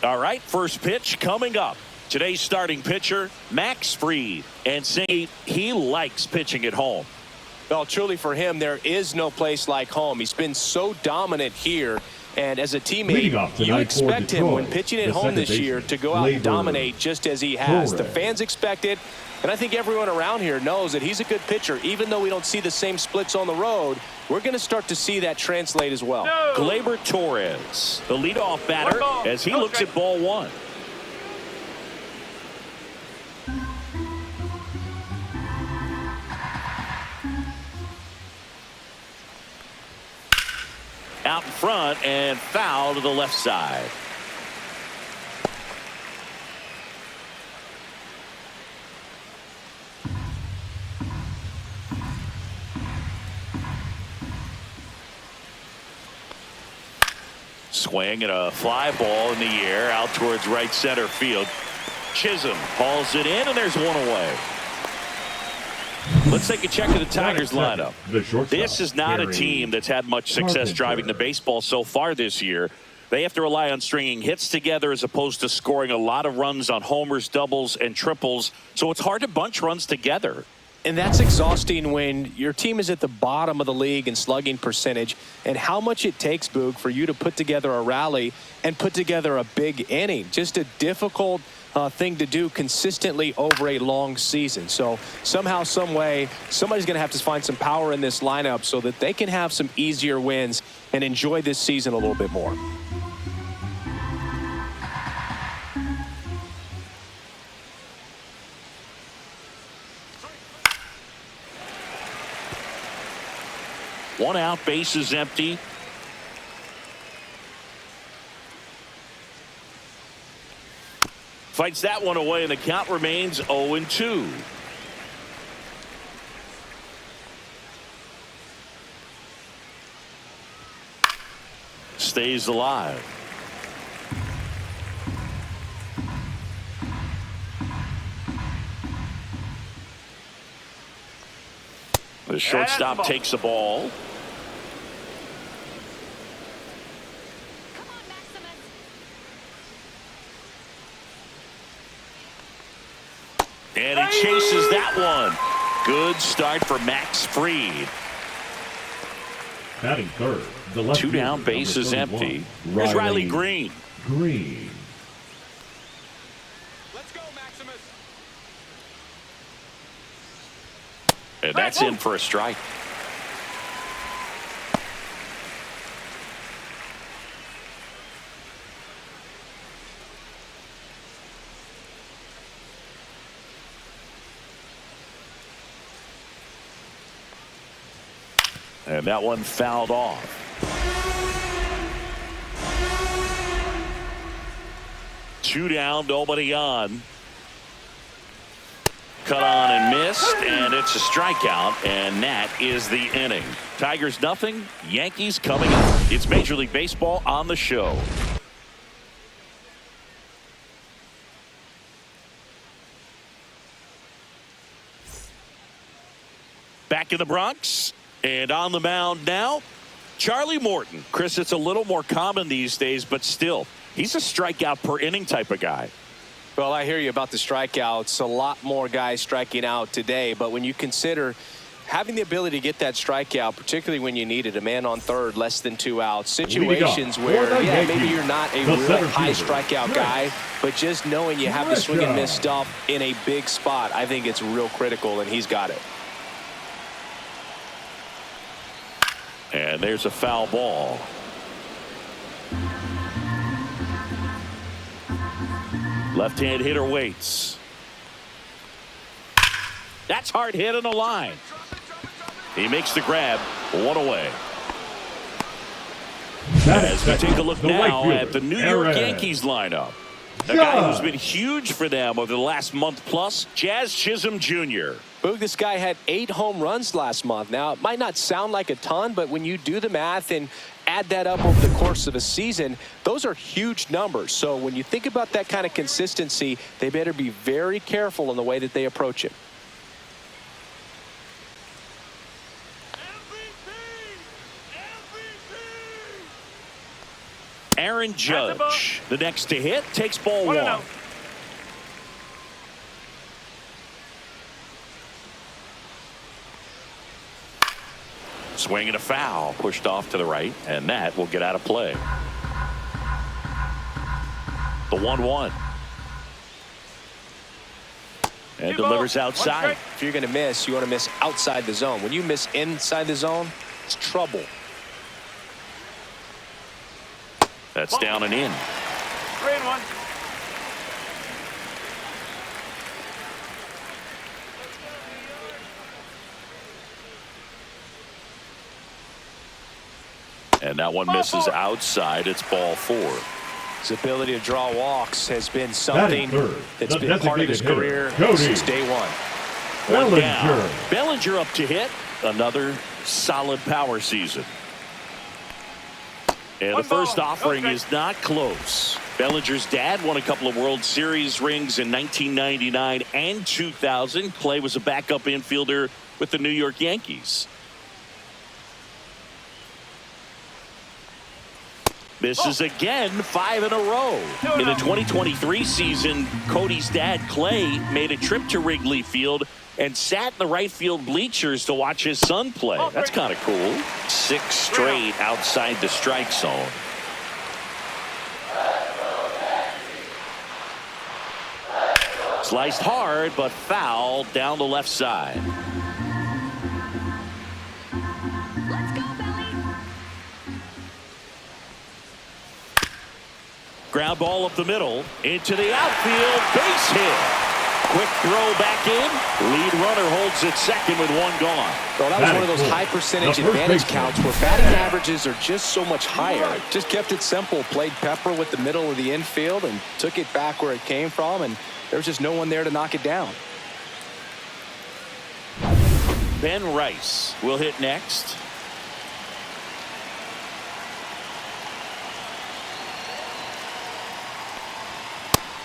All right, first pitch coming up. Today's starting pitcher, Max Fried, and saying he likes pitching at home. Well, truly for him, there is no place like home. He's been so dominant here. And as a teammate, you expect him when pitching at home this year to go out and dominate just as he has. The fans expect it. And I think everyone around here knows that he's a good pitcher. Even though we don't see the same splits on the road, we're going to start to see that translate as well. Gleyber Torres, the leadoff batter, as he looks at ball one. Out in front and foul to the left side. Swing and a fly ball in the air out towards right center field. Chisholm hauls it in, and there's one away. Let's take a check of the Tigers lineup. This is not a team that's had much success driving the baseball so far this year. They have to rely on stringing hits together as opposed to scoring a lot of runs on homers, doubles, and triples. So it's hard to bunch runs together. And that's exhausting when your team is at the bottom of the league in slugging percentage, and how much it takes, Boog, for you to put together a rally and put together a big inning. Just a difficult thing to do consistently over a long season. So somehow, some way, somebody's going to have to find some power in this lineup so that they can have some easier wins and enjoy this season a little bit more. One out, base is empty. Fights that one away, and the count remains 0-2. Stays alive. The shortstop takes the ball. And he chases that one. Good start for Max Fried. Batting third. The left two down, base is empty. Here's Riley Green. Let's go, Maximus. And that's in for a strike. And that one fouled off. Two down, nobody on. Cut on and missed, and it's a strikeout, and that is the inning. Tigers nothing, Yankees coming up. It's Major League Baseball on the show. Back in the Bronx. And on the mound now, Charlie Morton. Chris, it's a little more common these days, but still, he's a strikeout per inning type of guy. Well, I hear you about the strikeouts. A lot more guys striking out today, but when you consider having the ability to get that strikeout, particularly when you need it, a man on third, less than 2 outs, situations where, yeah, maybe you're not a real high strikeout guy, but just knowing you have the swing and miss stuff in a big spot, I think it's real critical, and he's got it. And there's a foul ball. Left-hand hitter waits. That's hard hit on the line. He makes the grab. One away. As we take a look now at the New York Yankees lineup. A guy who's been huge for them over the last month plus, Jazz Chisholm Jr. Boog, this guy had 8 home runs last month. Now, it might not sound like a ton, but when you do the math and add that up over the course of a season, those are huge numbers. So when you think about that kind of consistency, they better be very careful in the way that they approach it. Aaron Judge, the next to hit, takes ball one. Swing and a foul, pushed off to the right, and that will get out of play. The 1-1. And delivers outside. If you're going to miss, you want to miss outside the zone. When you miss inside the zone, it's trouble. That's down and in. 3-1. And that one misses outside. It's ball 4. His ability to draw walks has been something that's been part of his career since day one. Bellinger up to hit. Another solid power season. And the first offering is not close. Bellinger's dad won a couple of World Series rings in 1999 and 2000. Clay was a backup infielder with the New York Yankees. Misses again, 5 in a row. In the 2023 season, Cody's dad, Clay, made a trip to Wrigley Field and sat in the right field bleachers to watch his son play. That's kind of cool. 6 straight outside the strike zone. Sliced hard, but foul down the left side. Ground ball up the middle, into the outfield, base hit. Quick throw back in. Lead runner holds it second with 1 gone. Well, that was one of those high percentage advantage counts where batting averages are just so much higher. Just kept it simple, played pepper with the middle of the infield and took it back where it came from, and there was just no one there to knock it down. Ben Rice will hit next.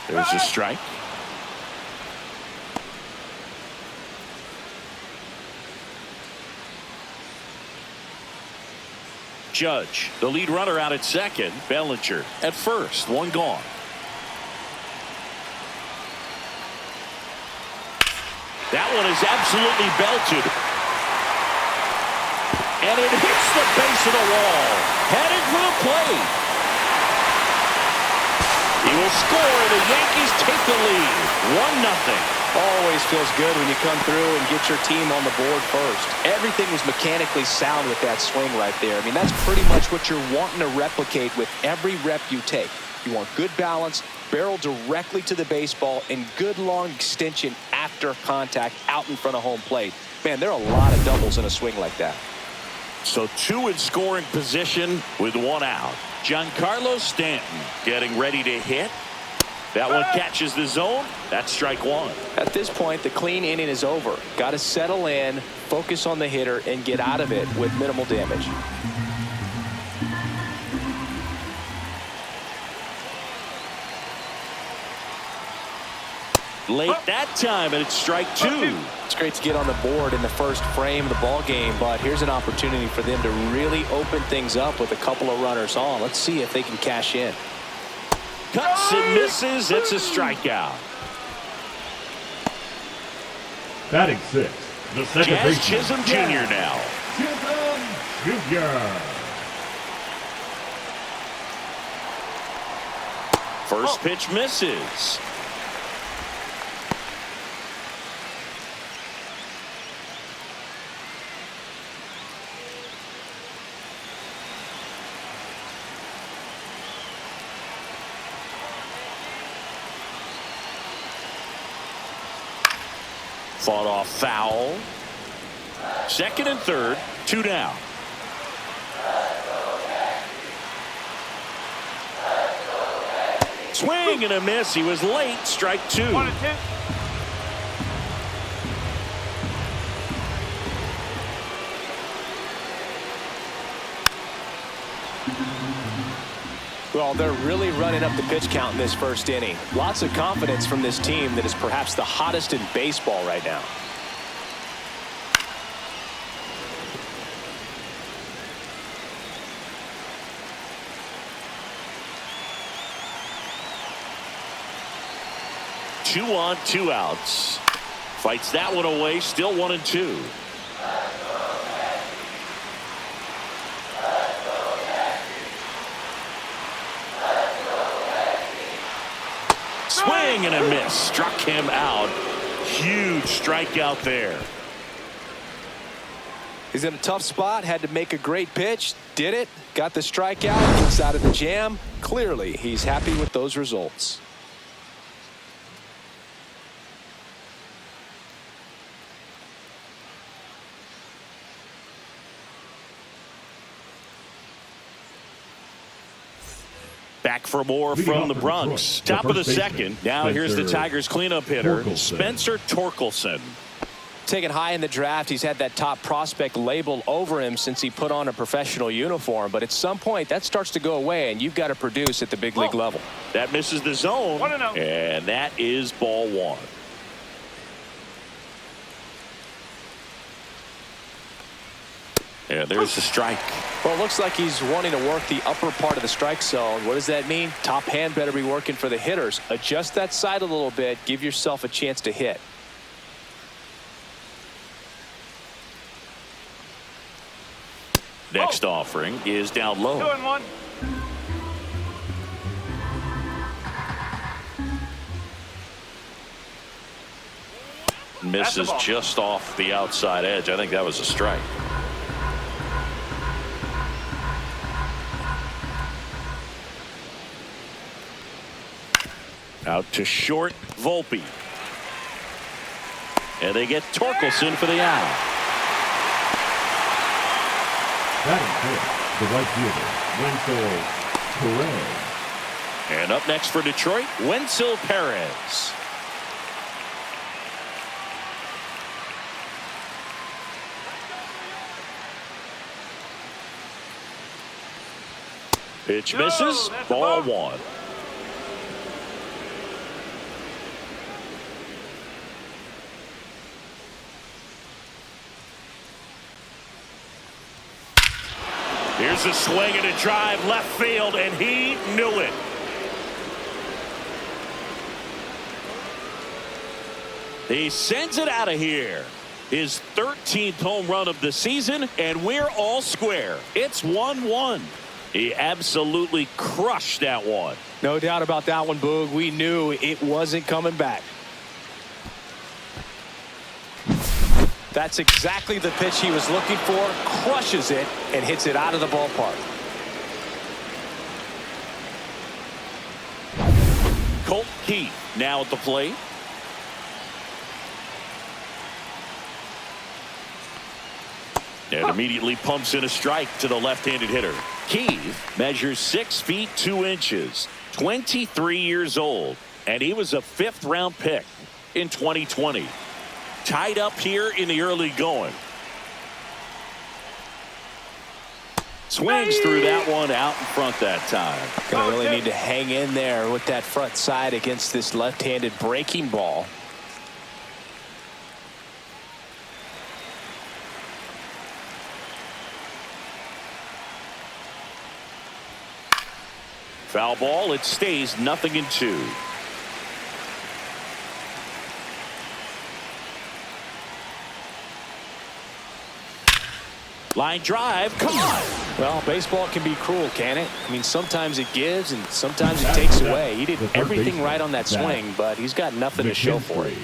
There's a strike. Judge, the lead runner out at second. Bellinger at first. 1 gone. That one is absolutely belted. And it hits the base of the wall. Headed for the plate. He will score. The Yankees take the lead. 1-0. Always feels good when you come through and get your team on the board first. Everything was mechanically sound with that swing right there. I mean, that's pretty much what you're wanting to replicate with every rep you take. You want good balance, barrel directly to the baseball, and good long extension after contact out in front of home plate. Man, there are a lot of doubles in a swing like that. So 2 in scoring position with 1 out. Giancarlo Stanton getting ready to hit. That one catches the zone. That's strike 1. At this point, the clean inning is over. Got to settle in, focus on the hitter, and get out of it with minimal damage. Late that time, and it's strike 2. It's great to get on the board in the first frame of the ball game, but here's an opportunity for them to really open things up with a couple of runners on. Let's see if they can cash in. Cuts and misses. It's a strikeout. Batting 6, the second Jazz baseman. Chisholm Jr. now. Chisholm Jr. First pitch misses. Fought off foul. Second and third, 2 down. Swing and a miss. He was late. Strike 2. 1-2. Well, they're really running up the pitch count in this first inning. Lots of confidence from this team that is perhaps the hottest in baseball right now. 2 on, 2 outs. Fights that one away. Still 1-2. Swing and a miss. Struck him out. Huge strikeout there. He's in a tough spot. Had to make a great pitch. Did it. Got the strikeout. Gets out of the jam. Clearly, he's happy with those results. Back for more from the Bronx. Top of the second. Now here's the Tigers cleanup hitter, Spencer Torkelson. Taken high in the draft, he's had that top prospect label over him since he put on a professional uniform. But at some point, that starts to go away, and you've got to produce at the big league level. That misses the zone, and that is ball 1. Yeah, there's the strike. Well, it looks like he's wanting to work the upper part of the strike zone. What does that mean? Top hand better be working for the hitters. Adjust that side a little bit. Give yourself a chance to hit. Next offering is down low. 2-1. Misses just off the outside edge. I think that was a strike. Out to short, Volpe. And they get Torkelson for the out. That is good. The right fielder, Wenzel Perez. And up next for Detroit, Wenzel Perez. Pitch misses, ball 1. Here's a swing and a drive left field, and he knew it. He sends it out of here. His 13th home run of the season, and we're all square. It's 1-1. He absolutely crushed that one. No doubt about that one, Boog. We knew it wasn't coming back. That's exactly the pitch he was looking for. Crushes it and hits it out of the ballpark. Colt Keith now at the plate. And immediately pumps in a strike to the left-handed hitter. Keith measures 6 feet 2 inches, 23 years old, and he was a 5th-round pick in 2020. Tied up here in the early going. Swings through that one out in front that time. Gonna really need to hang in there with that front side against this left-handed breaking ball. Foul ball. It stays 0-2. Line drive. Come on. Well, baseball can be cruel, can it? I mean, sometimes it gives and sometimes it takes away. He did everything right on that swing, but he's got nothing to show for it.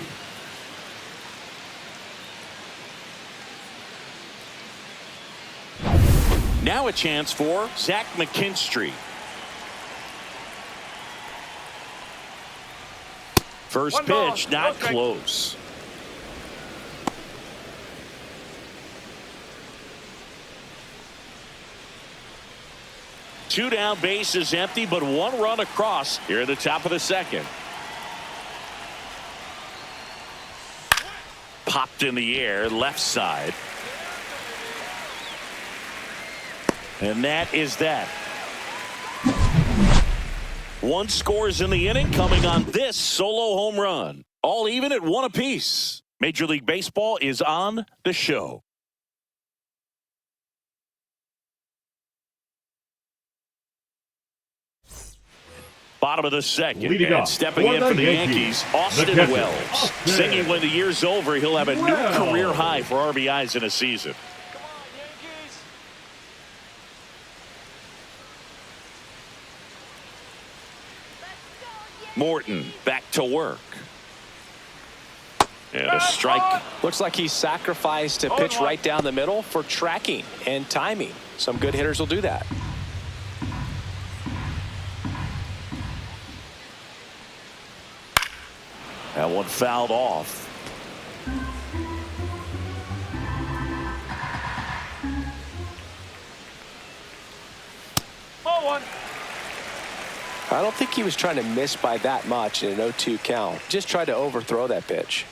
Now a chance for Zach McKinstry. First pitch, not close. Two down, base is empty, but 1 run across here at the top of the second. Popped in the air, left side. And that is that. 1 scores in the inning, coming on this solo home run. All even at 1 apiece. Major League Baseball is on the show. Bottom of the second. Leading and off stepping in for the Yankees, Austin catcher, Wells. Austin. Singing when the year's over, he'll have a new career high for RBIs in a season. Morton back to work. And a strike. Looks like he sacrificed a pitch right down the middle for tracking and timing. Some good hitters will do that. That one fouled off. I don't think he was trying to miss by that much in an 0-2 count. Just tried to overthrow that pitch.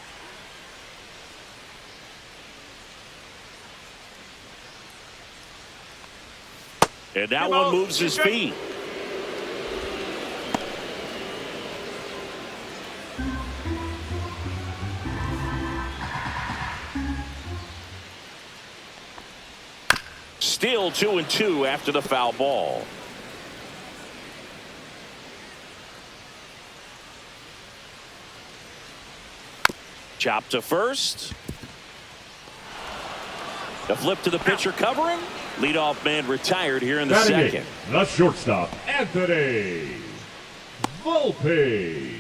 And that one moves his feet. Still 2-2 after the foul ball. Chop to first. A flip to the pitcher covering. Leadoff man retired here in the second. The shortstop, Anthony Volpe.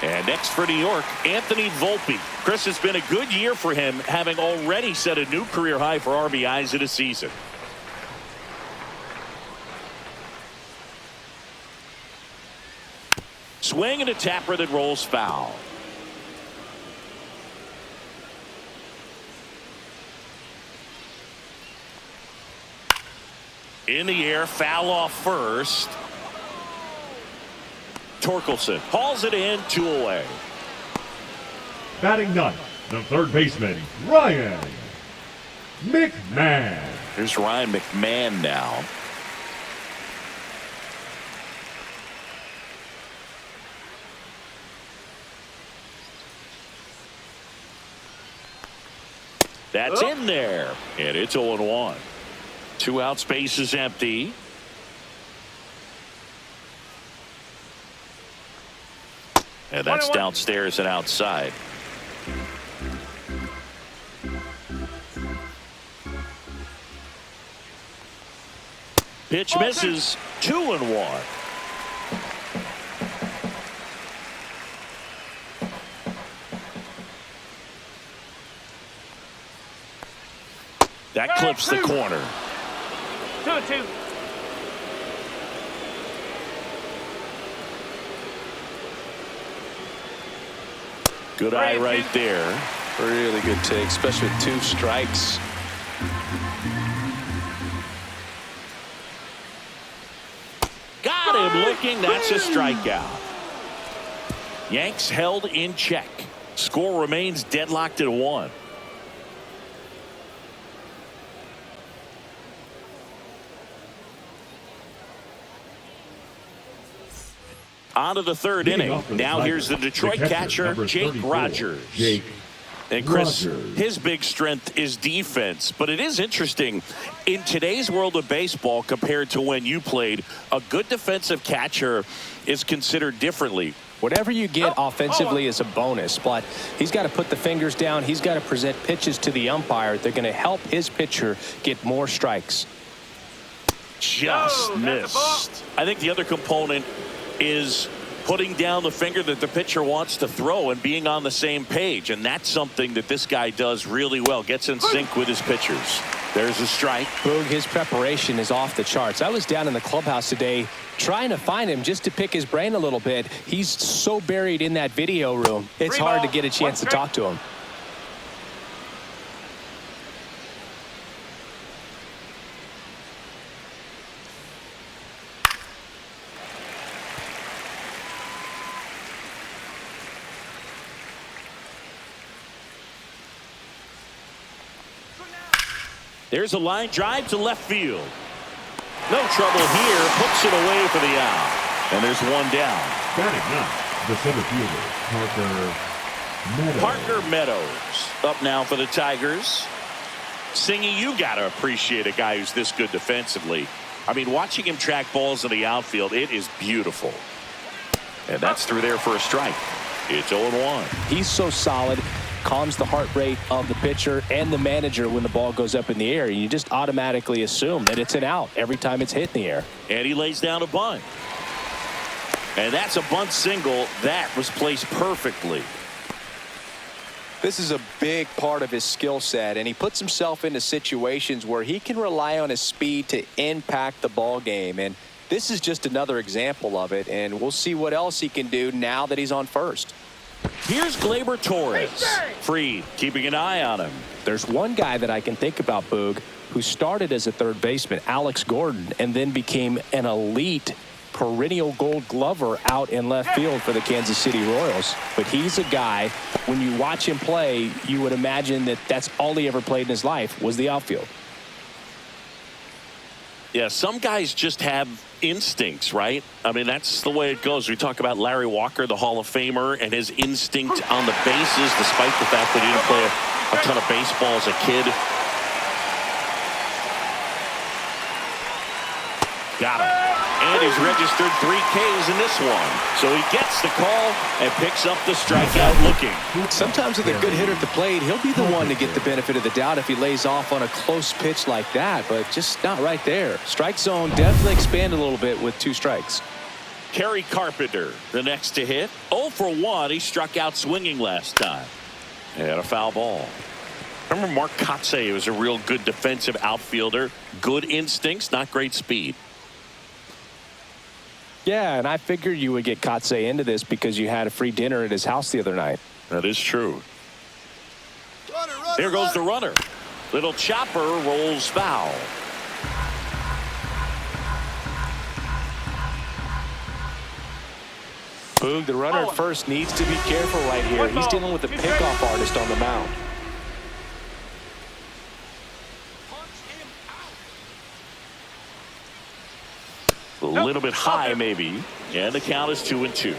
And next for New York, Anthony Volpe. Chris, it's been a good year for him, having already set a new career high for RBIs in a season. Swing and a tapper that rolls foul. In the air, foul off first. Torkelson hauls it in, 2 away. Batting ninth, the third baseman, Ryan McMahon. Here's Ryan McMahon now. That's in there, and it's 0-1. 2 outs, base is empty. And that's downstairs and outside. Pitch misses, 2-1. That clips the corner. 2-2. Good eye right there. Really good take, especially with 2 strikes. Got him looking. That's a strikeout. Yanks held in check. Score remains deadlocked at 1. On to the third inning. Now here's the Detroit catcher, Jake Rogers. And Chris, his big strength is defense. But it is interesting, in today's world of baseball compared to when you played, a good defensive catcher is considered differently. Whatever you get offensively is a bonus, but he's got to put the fingers down. He's got to present pitches to the umpire. They're going to help his pitcher get more strikes. Just missed. I think the other component is putting down the finger that the pitcher wants to throw and being on the same page. And that's something that this guy does really well. Gets in sync with his pitchers. There's a strike. Boog, his preparation is off the charts. I was down in the clubhouse today trying to find him just to pick his brain a little bit. He's so buried in that video room. It's hard to get a chance to talk to him. There's a line drive to left field. No trouble here. Puts it away for the out. And there's one down. Batting ninth, the center fielder, Parker Meadows up now for the Tigers. Singy, you got to appreciate a guy who's this good defensively. I mean, watching him track balls in the outfield, it is beautiful. And that's through there for a strike. It's 0-1. He's so solid, calms the heart rate of the pitcher and the manager when the ball goes up in the air. You just automatically assume that it's an out every time it's hit in the air. And he lays down a bunt. And that's a bunt single. That was placed perfectly. This is a big part of his skill set, and he puts himself into situations where he can rely on his speed to impact the ball game. And this is just another example of it, and we'll see what else he can do now that he's on first. Here's Gleyber Torres. Fried keeping an eye on him. There's one guy that I can think about, Boog, who started as a third baseman, Alex Gordon, and then became an elite perennial Gold Glover out in left field for the Kansas City Royals. But he's a guy, when you watch him play, you would imagine that that's all he ever played in his life was the outfield. Yeah, some guys just have instincts, right? I mean, that's the way it goes. We talk about Larry Walker, the Hall of Famer, and his instinct on the bases, despite the fact that he didn't play a ton of baseball as a kid. Got him. And he's registered 3 Ks in this one. So he gets the call and picks up the strikeout looking. Sometimes with a good hitter at the plate, he'll be the one to get the benefit of the doubt if he lays off on a close pitch like that, but just not right there. Strike zone definitely expanded a little bit with 2 strikes. Kerry Carpenter, the next to hit. 0 for 1. He struck out swinging last time. And a foul ball. Remember Mark Kotsay was a real good defensive outfielder. Good instincts, not great speed. Yeah, and I figured you would get Kotsay into this because you had a free dinner at his house the other night. That is true. There goes the runner. Little chopper rolls foul. Boog, the runner at first needs to be careful right here. He's dealing with a pickoff artist on the mound. A little bit high, maybe. And the count is 2-2.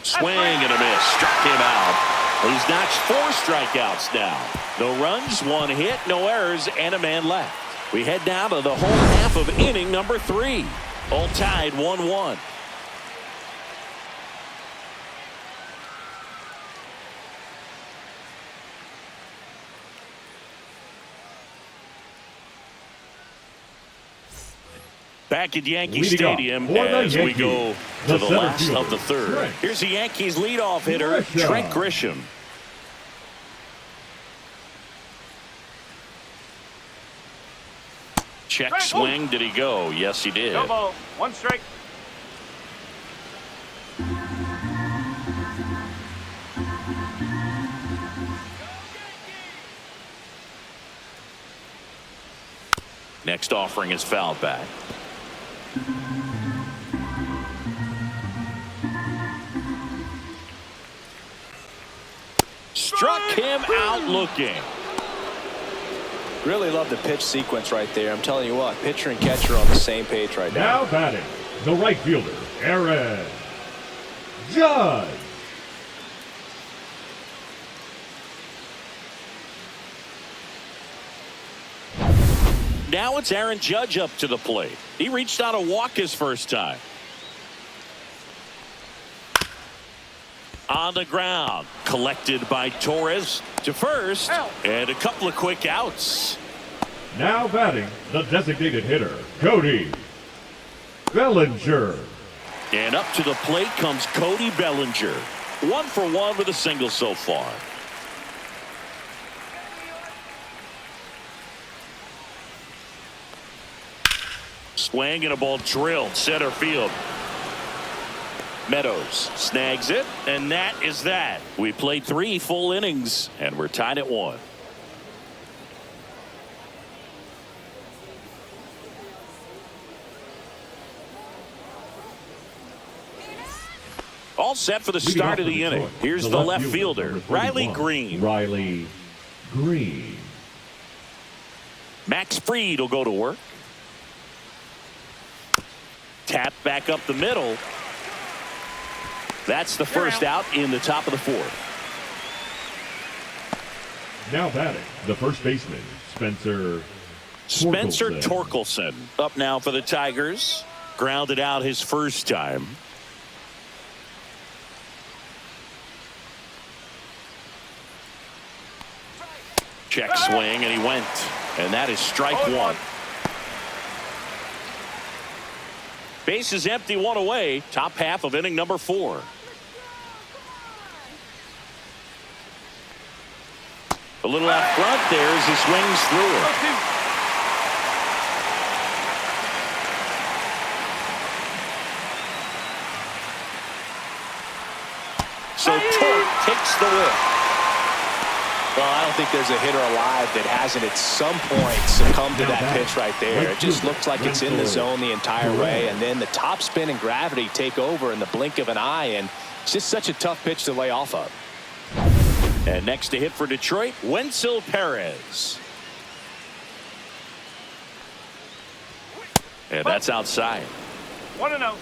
Swing and a miss. Struck him out. He's notched 4 strikeouts now. No runs, 1 hit, no errors, and a man left. We head down to the home half of inning number 3. All tied 1-1. Back at Yankee Stadium as we go to the last of the 3rd. Here's the Yankees leadoff hitter, Trent Grisham. Check swing. Did he go? Yes, he did. No ball. 1 strike. Next offering is fouled back. Struck him out looking. Really love the pitch sequence right there. I'm telling you what, pitcher and catcher are on the same page right now. Now batting, the right fielder, Aaron Judge. Now it's Aaron Judge up to the plate. He reached out a walk his first time. On the ground, collected by Torres to first, and a couple of quick outs. Now batting, the designated hitter, Cody Bellinger. And up to the plate comes Cody Bellinger. 1 for 1 with a single so far. Swing and a ball drilled center field. Meadows snags it, and that is that. We played 3 full innings, and we're tied at 1. All set for the start of the inning. Here's the left fielder, Riley Green. Riley Green. Max Fried will go to work. Tap back up the middle. That's the first out in the top of the 4th. Now batting, the first baseman, Spencer Spencer Torkelson up now for the Tigers. Grounded out his first time. Check swing, and he went. And that is strike one. Base is empty, one away. Top half of inning number 4. A little out front there as he swings through it. So Torque takes the whip. Well, I don't think there's a hitter alive that hasn't at some point succumbed to that pitch right there. It just looks like it's in the zone the entire way, and then the top spin and gravity take over in the blink of an eye, and it's just such a tough pitch to lay off of. And next to hit for Detroit, Wenzel Perez. And that's outside. 1-0.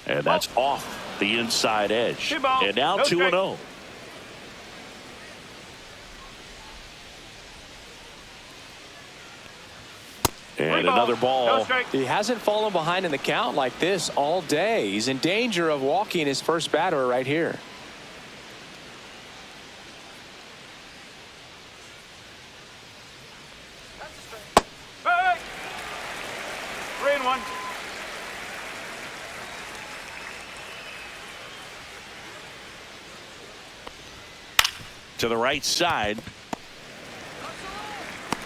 And that's off the inside edge. And now 2-0. And another ball. He hasn't fallen behind in the count like this all day. He's in danger of walking his first batter right here. Hey! 3-1. To the right side.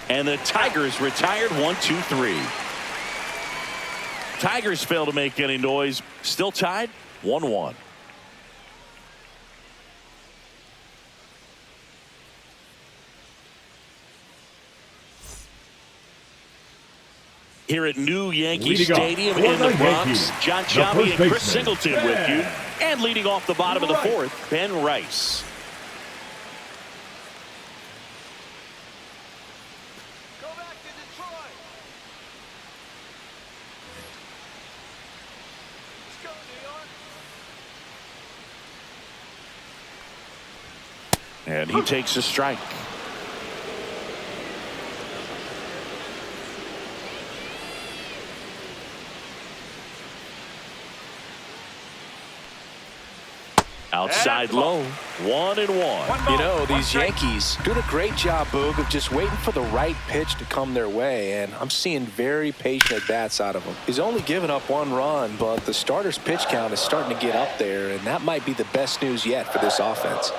And the Tigers retired 1-2-3. Tigers fail to make any noise. Still tied 1-1. Here at new Yankee Stadium in the Bronx, John Chambi and Chris Singleton with you. And leading off the bottom of the 4th, Ben Rice. And he takes a strike. Outside low, 1-1. You know, these Yankees doing a great job, Boog, of just waiting for the right pitch to come their way, and I'm seeing very patient at-bats out of them. He's only given up 1 run, but the starter's pitch count is starting to get up there, and that might be the best news yet for this offense.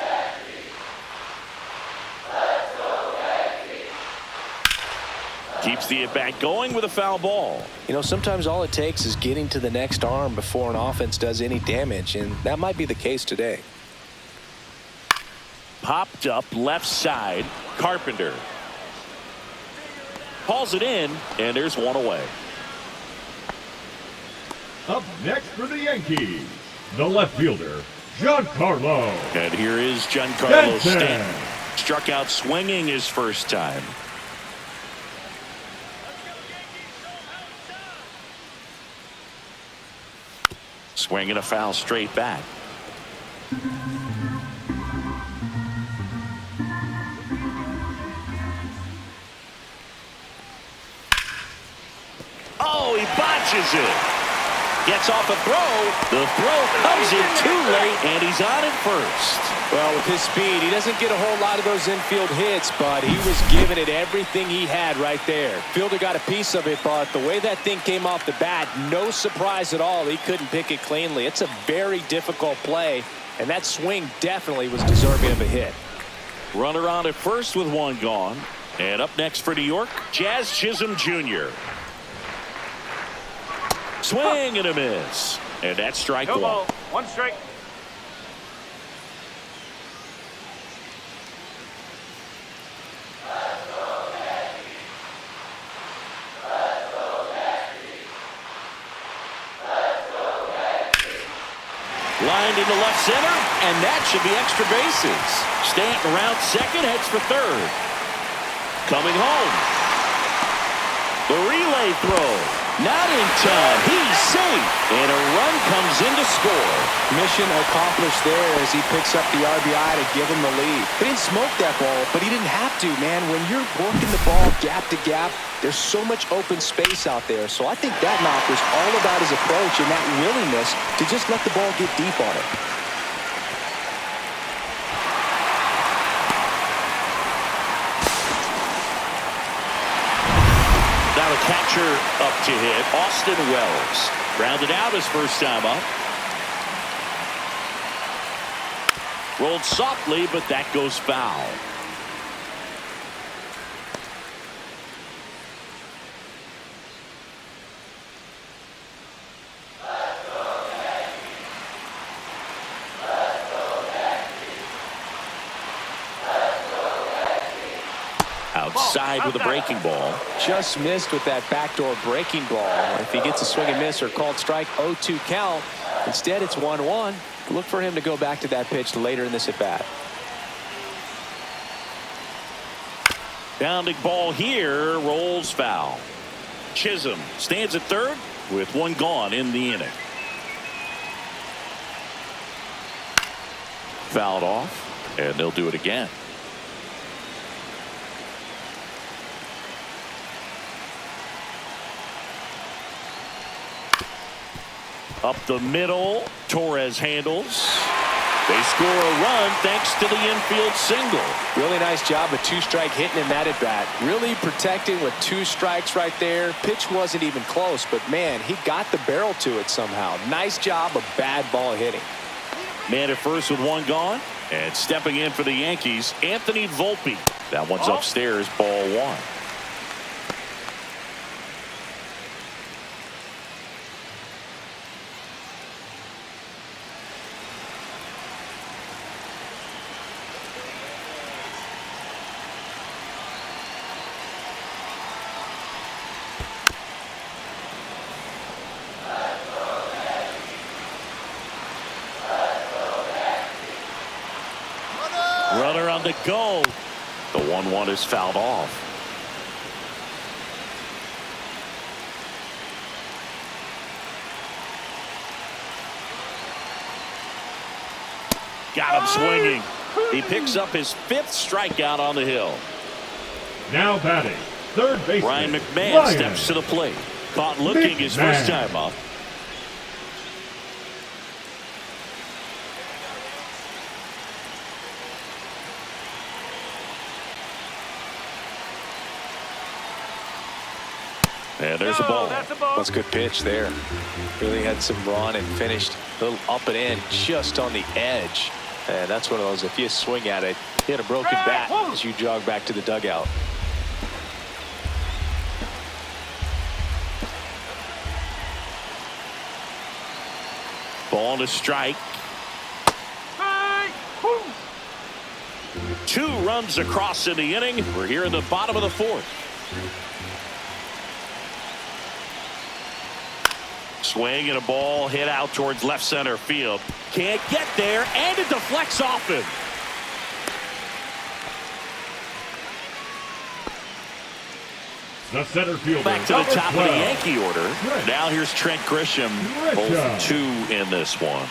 Keeps the at-bat going with a foul ball. You know, sometimes all it takes is getting to the next arm before an offense does any damage, and that might be the case today. Popped up left side. Carpenter hauls it in, and there's one away. Up next for the Yankees, the left fielder, Giancarlo. And here is Giancarlo Stanton. Struck out swinging his first time. Swinging a foul straight back. Oh, he botches it. Gets off a throw. The throw comes in too late, and he's on at first. Well, with his speed, he doesn't get a whole lot of those infield hits, but he was giving it everything he had right there. Fielder got a piece of it, but the way that thing came off the bat, no surprise at all. He couldn't pick it cleanly. It's a very difficult play, and that swing definitely was deserving of a hit. Runner on at first with 1 gone. And up next for New York, Jazz Chisholm Jr. Swing and a miss. And that's strike 1. 1 strike. Lined into left center, and that should be extra bases. Stanton around second, heads for third. Coming home. The relay throw. Not in time. He's safe. And a run comes in to score. Mission accomplished there as he picks up the RBI to give him the lead. He didn't smoke that ball, but he didn't have to, man. When you're working the ball gap to gap, there's so much open space out there. So I think that knock was all about his approach and that willingness to just let the ball get deep on it. Now the catcher up to hit, Austin Wells. Grounded out his first time up. Rolled softly, but that goes foul. Outside with a breaking ball. Just missed with that backdoor breaking ball. If he gets a swing and miss or called strike, 0-2 count. Instead, it's 1-1. Look for him to go back to that pitch later in this at bat. Bounding ball here, rolls foul. Chisholm stands at third with one gone in the inning. Fouled off, and they'll do it again. Up the middle, Torres handles. They score a run thanks to the infield single. Really nice job of two-strike hitting in that at bat. Really protecting with two strikes right there. Pitch wasn't even close, but man, he got the barrel to it somehow. Nice job of bad ball hitting. Man at first with one gone, and stepping in for the Yankees, Anthony Volpe. That one's upstairs, ball one. Runner on the go. The 1-1 is fouled off. Got him swinging. He picks up his fifth strikeout on the hill. Now batting, third baseman Ryan McMahon Ryan. steps to the plate. Caught looking his first time up. And there's a ball. That's a good pitch there. Really had some run and finished a little up and in just on the edge. And that's one of those, if you swing at it, hit a broken bat as you jog back to the dugout. Ball to strike. Two runs across in the inning. We're here in the bottom of the fourth. Swing and a ball hit out towards left center field. Can't get there, and it deflects off him. The center fielder. Back to the number top 12. of the Yankee order. Now here's Trent Grisham, both two in this one.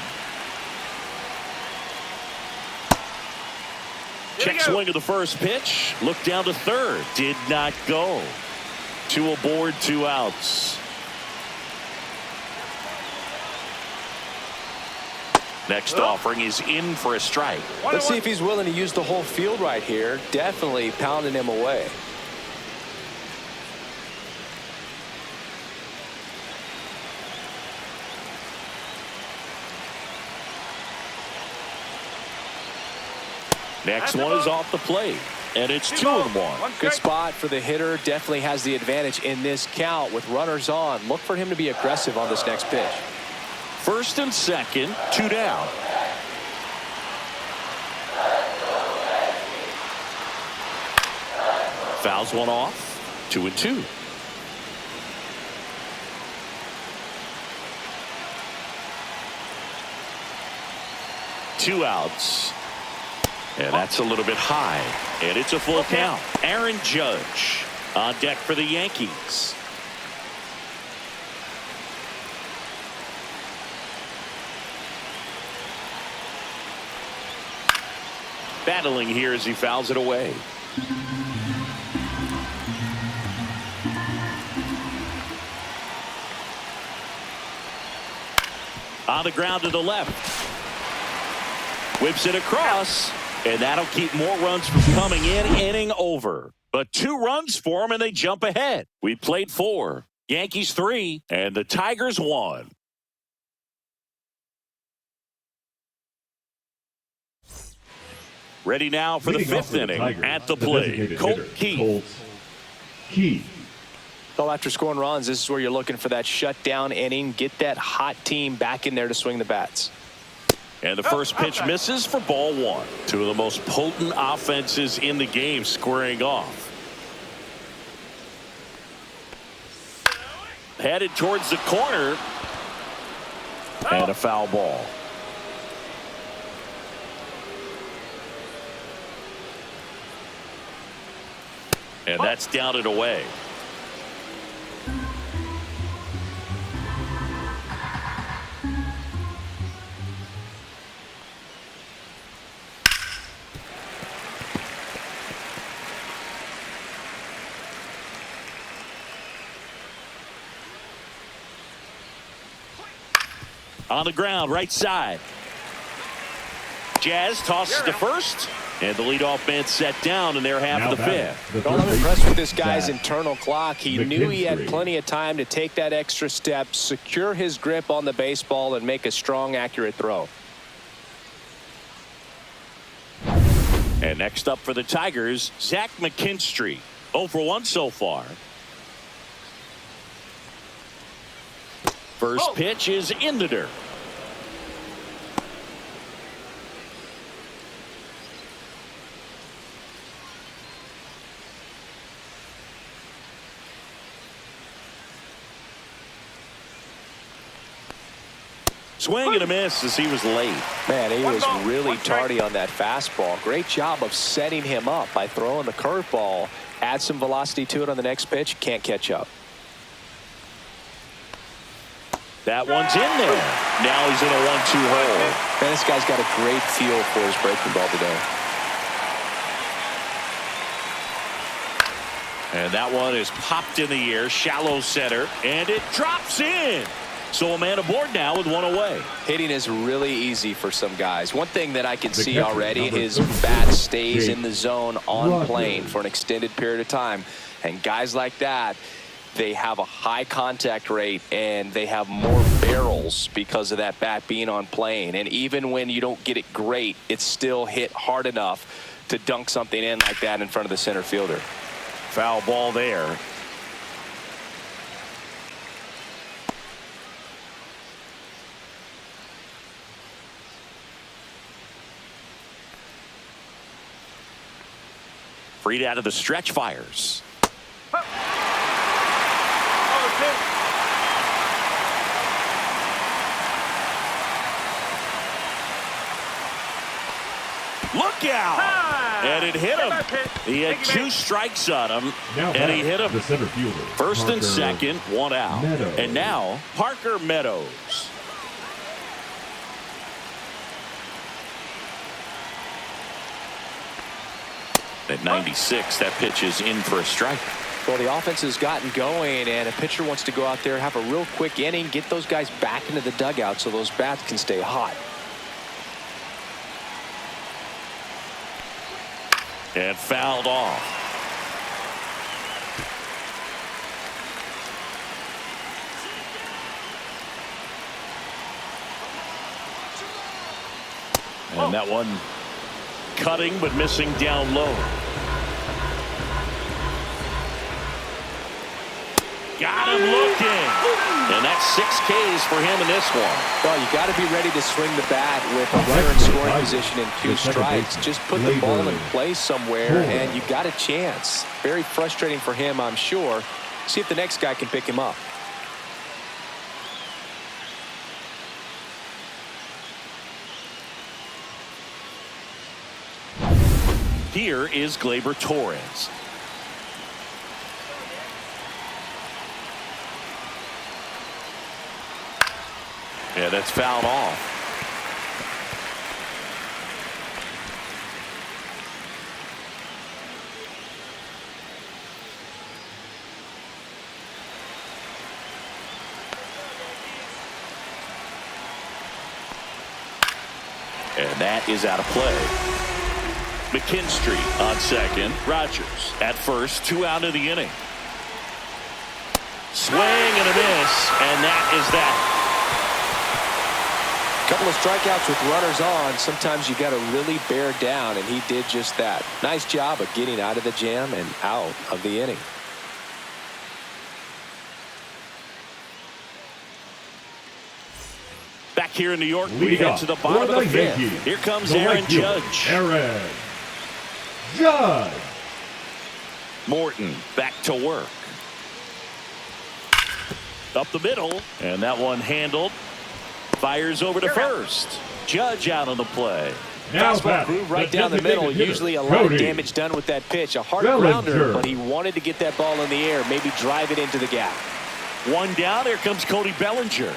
Check swing of the first pitch. Look down to third. Did not go. Two aboard, two outs. Next offering is in for a strike. Let's see if he's willing to use the whole field right here. Definitely pounding him away. Next one is off the plate, and it's 2-1. Good spot for the hitter. Definitely has the advantage in this count with runners on. Look for him to be aggressive on this next pitch. First and second, two down. Fouls one off, 2-2. Two outs. And that's a little bit high. And it's a full count. Aaron Judge on deck for the Yankees. Battling here as he fouls it away. On the ground to the left. Whips it across, and that'll keep more runs from coming in. Inning over. But 2 runs for them, and they jump ahead. We played 4. Yankees 3, and the Tigers 1. Ready now for the 5th inning. At the plate, Colt Keith. So after scoring runs, this is where you're looking for that shutdown inning. Get that hot team back in there to swing the bats. And the first pitch misses for ball 1. 2 of the most potent offenses in the game squaring off. Headed towards the corner. And a foul ball. And that's down and away. On the ground, right side. Jazz tosses to first, and the leadoff man set down in their half of the 5th. Well, I'm impressed with this guy's internal clock. He knew he had plenty of time to take that extra step, secure his grip on the baseball, and make a strong, accurate throw. And next up for the Tigers, Zach McKinstry. 0 for 1 so far. First pitch is in the dirt. Swing and a miss as he was late. Man, he was really tardy on that fastball. Great job of setting him up by throwing the curveball. Add some velocity to it on the next pitch. Can't catch up. That one's in there. Now he's in a 1-2 hole. Man, this guy's got a great feel for his breaking ball today. And that one is popped in the air, shallow center, and it drops in. So a man aboard now with 1 away. Hitting is really easy for some guys. One thing that I can see already, his bat stays in the zone on plane for an extended period of time. And guys like that, they have a high contact rate and they have more barrels because of that bat being on plane. And even when you don't get it great, it's still hit hard enough to dunk something in like that in front of the center fielder. Foul ball there. Freed out of the stretch, fires. Look out! And it hit him. He had 2 strikes on him, and he hit him. The center fielder, First and Parker second, 1 out. Meadows. And now Parker Meadows. At 96, that pitch is in for a strike. Well, the offense has gotten going, and a pitcher wants to go out there, have a real quick inning, get those guys back into the dugout so those bats can stay hot. And fouled off. And that one cutting but missing down low. Got him looking. And that's 6 Ks for him in this one. Well, you got to be ready to swing the bat with a runner in scoring position and 2 strikes. Just put the ball in place somewhere and you got a chance. Very frustrating for him, I'm sure. See if the next guy can pick him up. Here is Gleyber Torres. Yeah, that's fouled off. And that is out of play. McKinstry on second. Rogers at first. 2 out of the inning. Swing and a miss. And that is that. Couple of strikeouts with runners on. Sometimes you got to really bear down, and he did just that. Nice job of getting out of the jam and out of the inning. Back here in New York, we head to the bottom of the fifth. Here comes Aaron Judge. Aaron Judge. Morton back to work. Up the middle, and that one handled. Fires over to first. Judge out on the play. Now fastball groove right down the middle. Usually a lot of damage done with that pitch. A hard grounder, but he wanted to get that ball in the air, maybe drive it into the gap. One down. Here comes Cody Bellinger.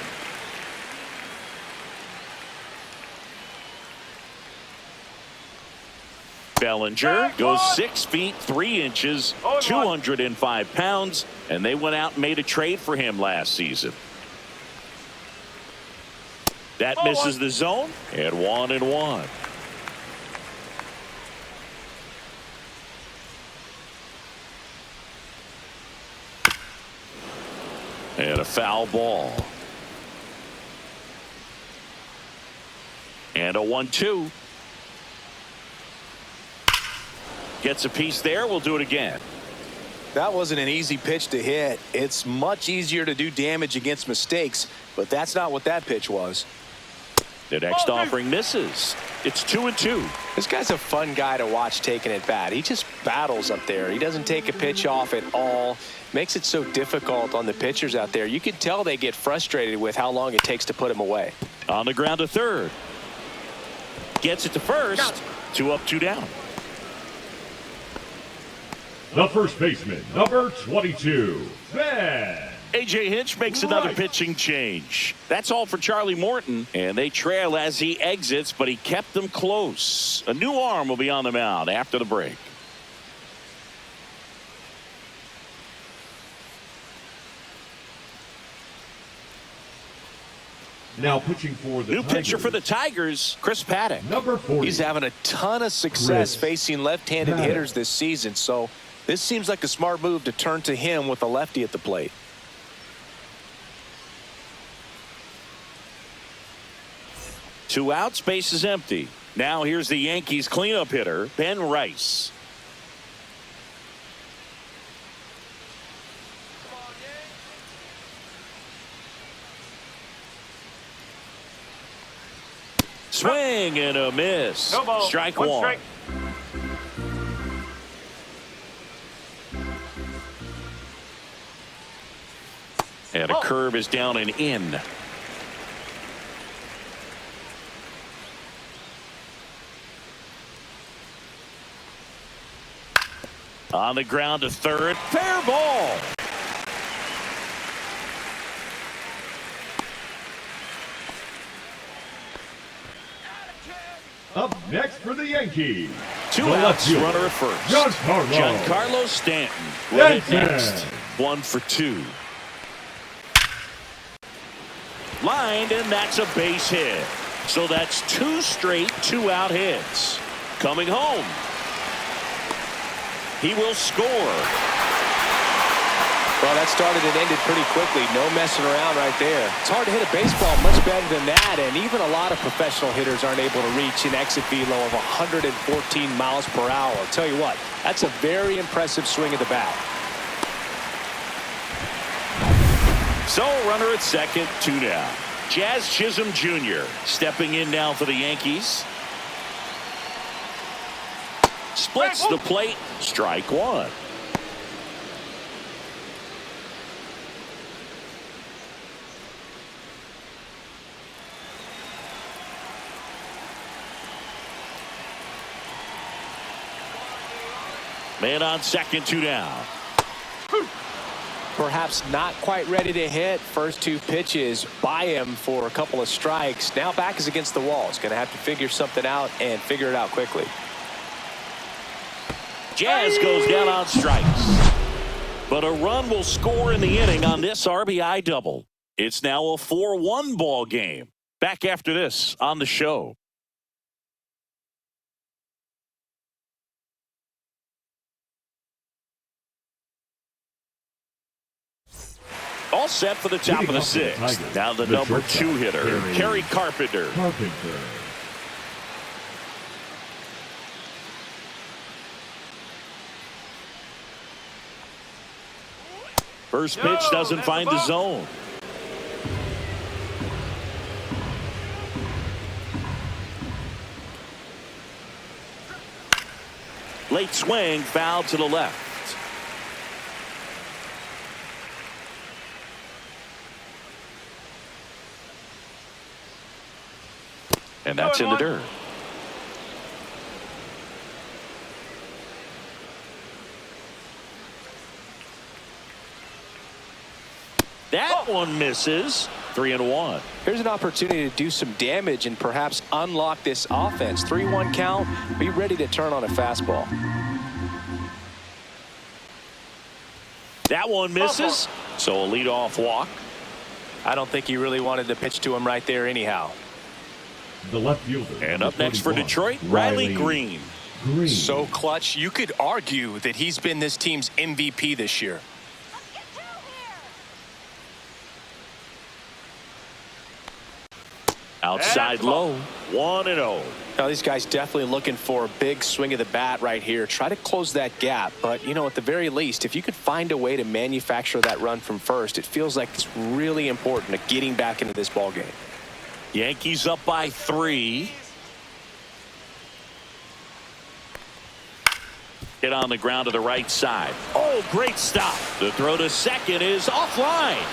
Bellinger goes 6 feet 3 inches, 205 pounds, and they went out and made a trade for him last season. That misses the zone, and 1-1. And a foul ball. And a 1-2. Gets a piece there. We'll do it again. That wasn't an easy pitch to hit. It's much easier to do damage against mistakes, but that's not what that pitch was. The next offering misses. It's 2-2. This guy's a fun guy to watch taking at bat. He just battles up there. He doesn't take a pitch off at all. Makes it so difficult on the pitchers out there. You can tell they get frustrated with how long it takes to put him away. On the ground to third. Gets it to first. 2 up, 2 down. The first baseman, number 22, Ben. A.J. Hinch makes another pitching change. That's all for Charlie Morton, and they trail as he exits, but he kept them close. A new arm will be on the mound after the break. Now pitching for the New Tigers. pitcher for the Tigers, Chris Paddock. Number 40. He's having a ton of success facing left-handed hitters this season, so this seems like a smart move to turn to him with a lefty at the plate. Two outs, base is empty. Now here's the Yankees cleanup hitter, Ben Rice. Swing and a miss. No ball. Strike one. one. Strike. And a curve is down and in. On the ground to third. Fair ball. Up next for the Yankees. Two outs, runner at first. Giancarlo Stanton. Right next. 1 for 2. Lined, and that's a base hit. So that's 2 straight 2-out hits. Coming home. He will score. Well, that started and ended pretty quickly. No messing around right there. It's hard to hit a baseball much better than that, and even a lot of professional hitters aren't able to reach an exit velo of 114 miles per hour. I'll tell you what, that's a very impressive swing of the bat. So, runner at second, 2 down. Jazz Chisholm Jr. stepping in now for the Yankees. Splits the plate. Strike one. Man on second, 2 down. Perhaps not quite ready to hit. First 2 pitches by him for a couple of strikes. Now back is against the wall. He's going to have to figure something out and figure it out quickly. Jazz goes down on strikes. But a run will score in the inning on this RBI double. It's now a 4-1 ball game. Back after this on the show. All set for the top of the sixth. Now the number 2 hitter, Kerry Carpenter. First pitch doesn't find the zone. Late swing, foul to the left. And that's in the dirt. That one misses. 3-1. Here's an opportunity to do some damage and perhaps unlock this offense. 3-1 count. Be ready to turn on a fastball. That one misses. So a leadoff walk. I don't think he really wanted to pitch to him right there anyhow. The left fielder. And up next for Detroit, Riley Green. So clutch. You could argue that he's been this team's MVP this year. Outside low, 1-0. Now these guys definitely looking for a big swing of the bat right here. Try to close that gap. But, you know, at the very least, if you could find a way to manufacture that run from first, it feels like it's really important to getting back into this ball game. Yankees up by 3. Hit on the ground to the right side. Oh, great stop. The throw to second is offline.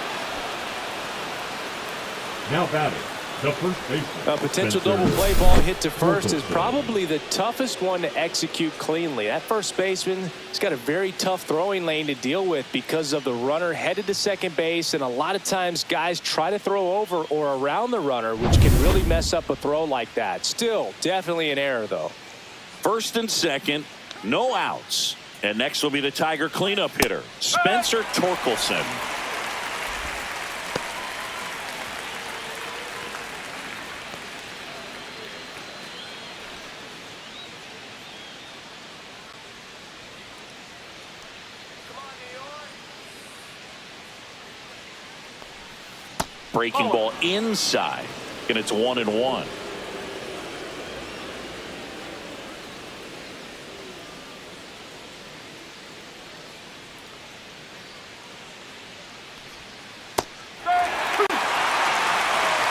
Now batting. The first baseman. A potential double play ball hit to first is probably the toughest one to execute cleanly. That first baseman has got a very tough throwing lane to deal with because of the runner headed to second base, and a lot of times guys try to throw over or around the runner, which can really mess up a throw like that. Still, definitely an error, though. First and second, no outs. And next will be the Tiger cleanup hitter, Spencer Torkelson. Breaking ball inside, and it's 1-1.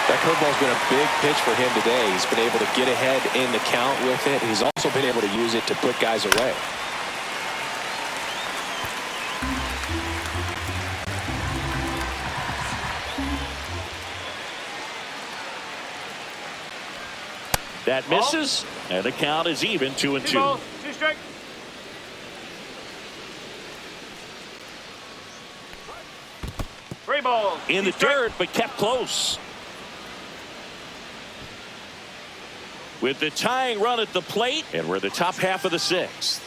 That curveball's been a big pitch for him today. He's been able to get ahead in the count with it. He's also been able to use it to put guys away. That misses, and the count is even 2-2. 2 strike. Three balls. In the dirt, but kept close. With the tying run at the plate, and we're the top half of the sixth.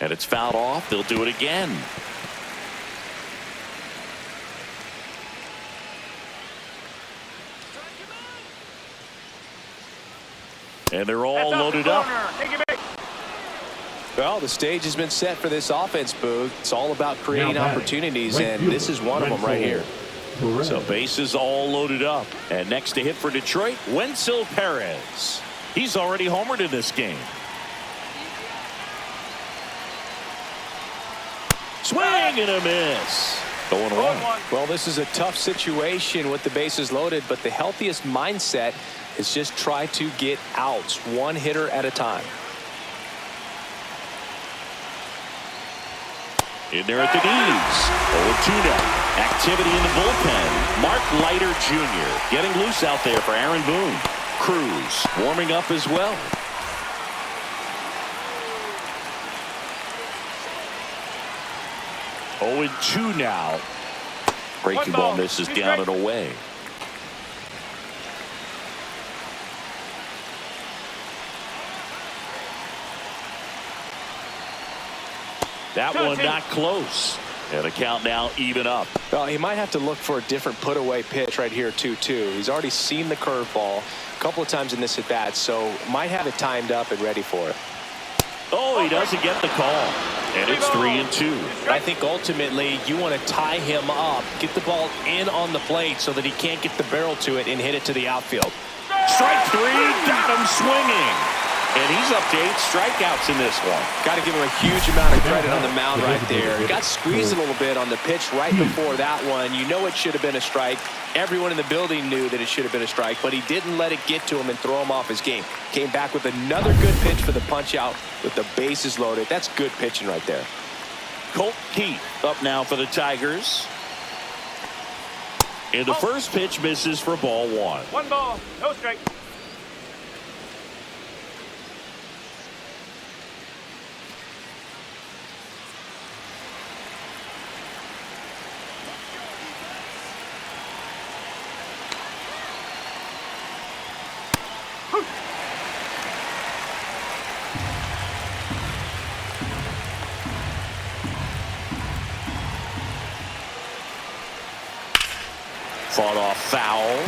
And it's fouled off. They'll do it again. And they're all loaded up. Well, the stage has been set for this offense, Boog. It's all about creating opportunities, and this is one of them right here. So bases all loaded up. And next to hit for Detroit, Wenzel Perez. He's already homered in this game. Swing and a miss. 0-1. Well, this is a tough situation with the bases loaded, but the healthiest mindset is just try to get outs, one hitter at a time. In there at the knees. 0-2 now. Activity in the bullpen. Mark Leiter Jr. getting loose out there for Aaron Boone. Cruz warming up as well. Oh, 2 now. Breaking ball misses down and away. That one not close. And the count now even up. Well, he might have to look for a different put-away pitch right here, 2-2. He's already seen the curveball a couple of times in this at-bat, so might have it timed up and ready for it. Oh, he doesn't get the call. And it's 3-2. I think ultimately you want to tie him up, get the ball in on the plate so that he can't get the barrel to it and hit it to the outfield. Strike 3, got him swinging. And he's up to 8 strikeouts in this one. Got to give him a huge amount of credit on the mound right there. He got squeezed a little bit on the pitch right before that one. You know it should have been a strike. Everyone in the building knew that it should have been a strike, but he didn't let it get to him and throw him off his game. Came back with another good pitch for the punch out with the bases loaded. That's good pitching right there. Colt Keith up now for the Tigers. And the first pitch misses for ball 1. 1 ball, no strike. Fought off foul.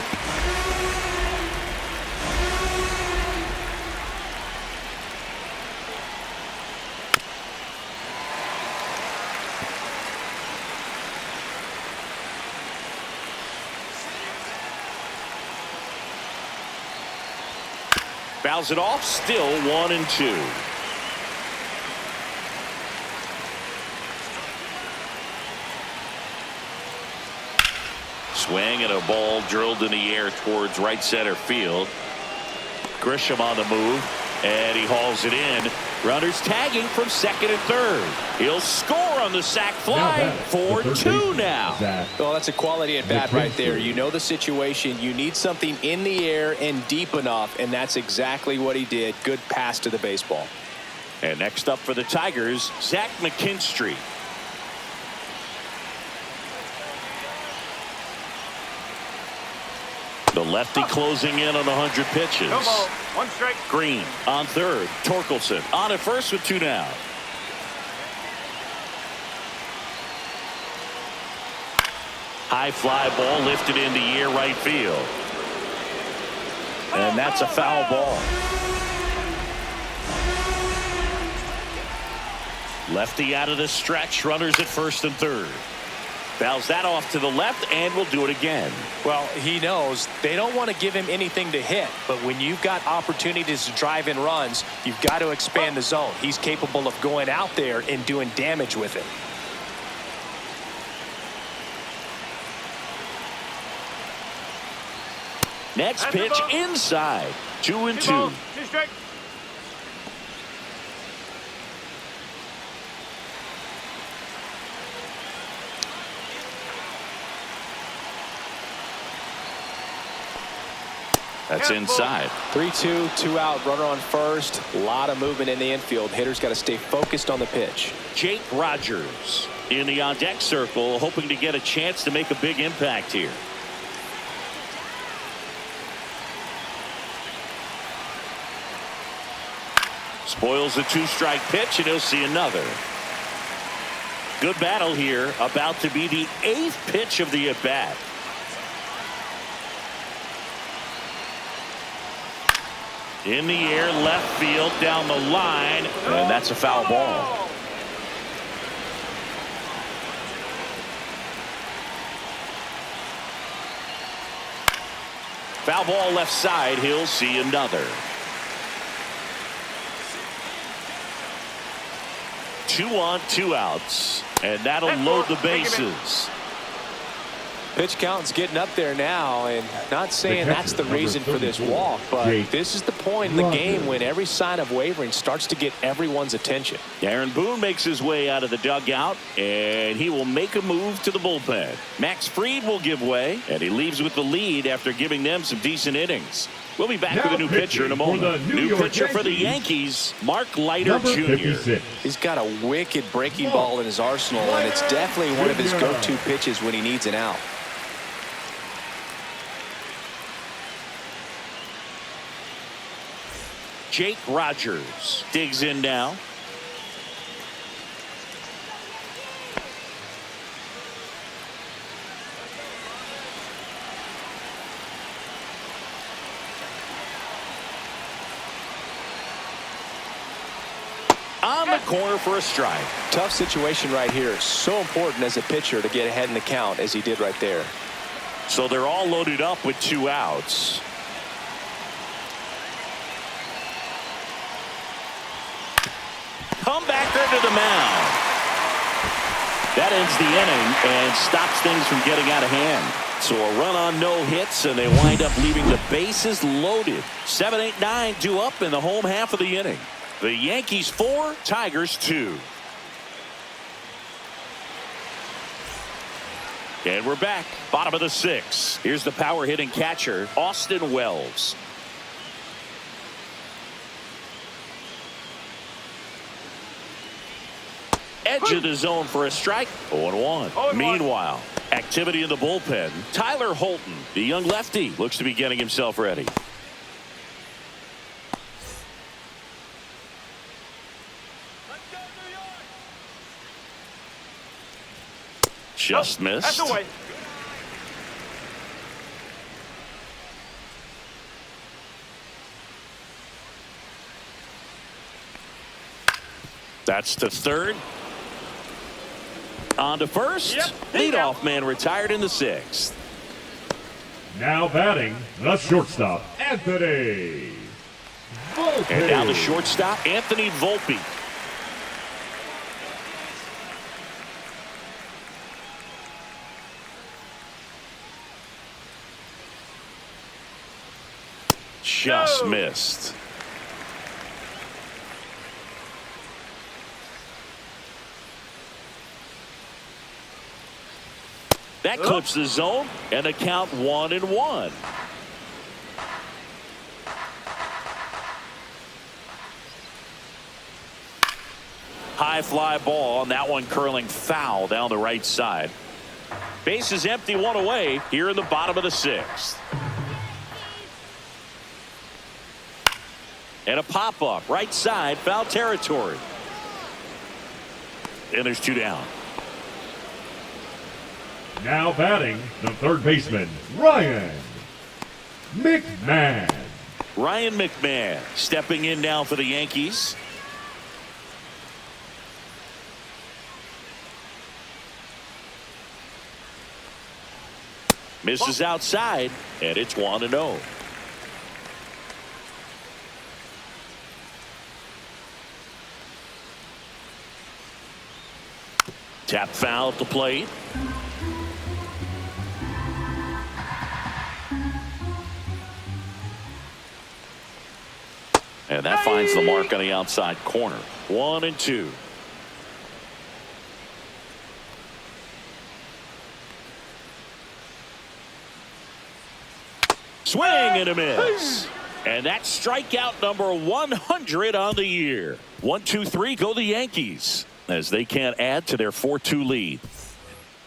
Fouls it off, still 1-2. Swing and a ball drilled in the air towards right center field. Grisham on the move, and he hauls it in. Runners tagging from second and third. He'll score on the sac fly for 2 now. Well, that's a quality at bat right there. You know the situation. You need something in the air and deep enough, and that's exactly what he did. Good pass to the baseball. And next up for the Tigers, Zach McKinstry. The lefty closing in on 100 pitches. No ball, 1 strike. Green on third. Torkelson on at first with 2 down. High fly ball lifted in the air right field. And that's a foul ball. Lefty out of the stretch. Runners at first and third. Fouls that off to the left and will do it again. Well, he knows they don't want to give him anything to hit, but when you've got opportunities to drive in runs, you've got to expand the zone. He's capable of going out there and doing damage with it. Next pitch inside. 2-2. 2 strike. That's inside. 3-2, 2 out, runner on first. A lot of movement in the infield. Hitters got to stay focused on the pitch. Jake Rogers in the on deck circle, hoping to get a chance to make a big impact here. Spoils a 2-strike pitch, and he'll see another. Good battle here, about to be the 8th pitch of the at bat. In the air, left field, down the line, and that's a foul ball. Foul ball left side, he'll see another. 2 on, 2 outs, and that'll load the bases. Pitch count's getting up there now, and not saying that's the reason for this walk, but this is the point in the game when every sign of wavering starts to get everyone's attention. Aaron Boone makes his way out of the dugout, and he will make a move to the bullpen. Max Fried will give way, and he leaves with the lead after giving them some decent innings. We'll be back with a new pitcher in a moment. New pitcher for the Yankees, Mark Leiter Jr. He's got a wicked breaking ball in his arsenal, and it's definitely one of his go-to pitches when he needs an out. Jake Rogers digs in now. the corner for a strike. Tough situation right here. So important as a pitcher to get ahead in the count as he did right there. So they're all loaded up with 2 outs. Comebacker to the mound. That ends the inning and stops things from getting out of hand. So a run on no hits, and they wind up leaving the bases loaded. 7, 8, 9 due up in the home half of the inning. The Yankees 4, Tigers 2. And we're back. Bottom of the 6th. Here's the power hitting catcher, Austin Wells. Edge of the zone for a strike. 0-1. Meanwhile, activity in the bullpen. Tyler Holton, the young lefty, looks to be getting himself ready. Just missed. That's away. That's to third. On to first. Yep. Leadoff man retired in the 6th. Now batting, the shortstop, Anthony Volpe. And now the shortstop, Anthony Volpe. just missed. That clips the zone, and the count 1-1. High fly ball, and that one curling foul down the right side. Base is empty, 1 away here in the bottom of the 6th. And a pop-up, right side, foul territory. And there's 2 down. Now batting, the third baseman, Ryan McMahon. Ryan McMahon stepping in now for the Yankees. Misses outside, and it's 1-0. Tap foul at the plate. And that finds the mark on the outside corner. 1-2. Swing and a miss. And that's strikeout number 100 on the year. 1-2-3 go the Yankees as they can't add to their 4-2 lead.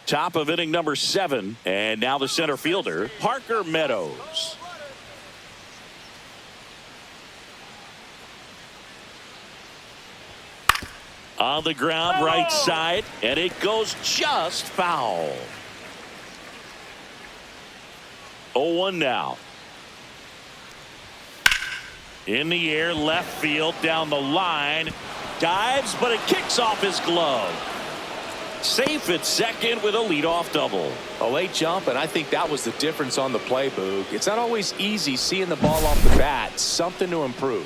Top of inning number 7, and now the center fielder, Parker Meadows. On the ground, right side, and it goes just foul. 0-1 now. In the air, left field, down the line. Dives, but it kicks off his glove. Safe at second with a leadoff double. A late jump, and I think that was the difference on the play, Boog. It's not always easy seeing the ball off the bat. Something to improve.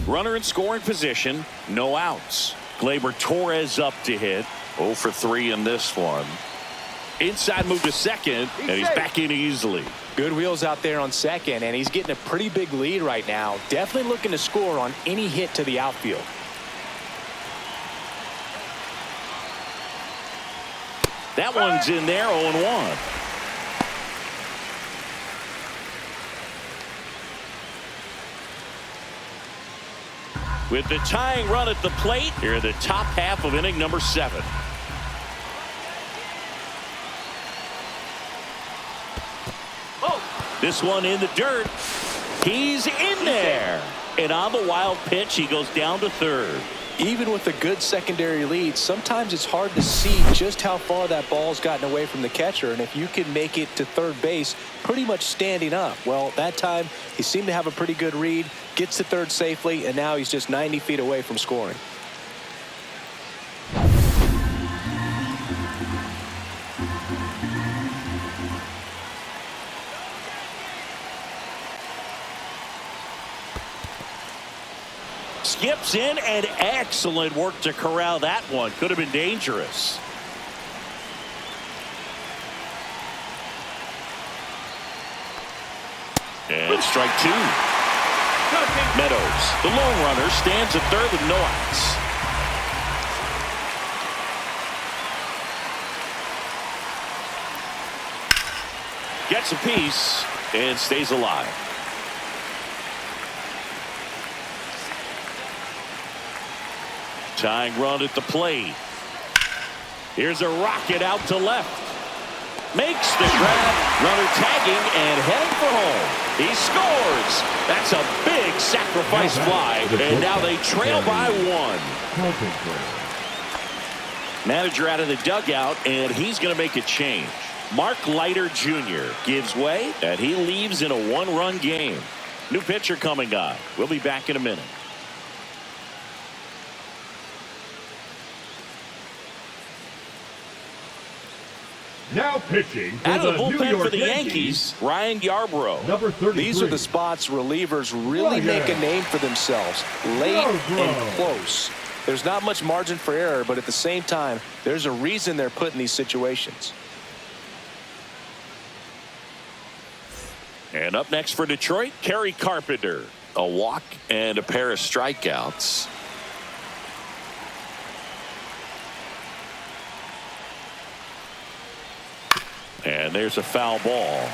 Runner in scoring position, no outs. Gleyber Torres up to hit. 0 for 3 in this one. Inside move to second, and he's back in easily. Good wheels out there on second, and he's getting a pretty big lead right now. Definitely looking to score on any hit to the outfield. That one's in there, 0-1. With the tying run at the plate, here in the top half of inning number 7. This one in the dirt. He's in there. And on the wild pitch, he goes down to third. Even with a good secondary lead, sometimes it's hard to see just how far that ball's gotten away from the catcher. And if you can make it to third base pretty much standing up, well, that time he seemed to have a pretty good read, gets to third safely, and now he's just 90 feet away from scoring. Skips in, and excellent work to corral that one. Could have been dangerous. And strike two. Meadows, the lone runner, stands at third with no outs. Gets a piece and stays alive. Tying run at the plate. Here's a rocket out to left. Makes the grab. Runner tagging and heading for home. He scores. That's a big sacrifice fly. And now they trail by one. Manager out of the dugout, and he's going to make a change. Mark Leiter Jr. gives way, and he leaves in a one-run game. New pitcher coming on. We'll be back in a minute. Now pitching for out of the the New bullpen York for the Yankees, Ryan Yarbrough. number 33. These are the spots relievers really make a name for themselves. Late and close. There's not much margin for error, but at the same time, there's a reason they're put in these situations. And up next for Detroit, Kerry Carpenter. A walk and a pair of strikeouts. And there's a foul ball.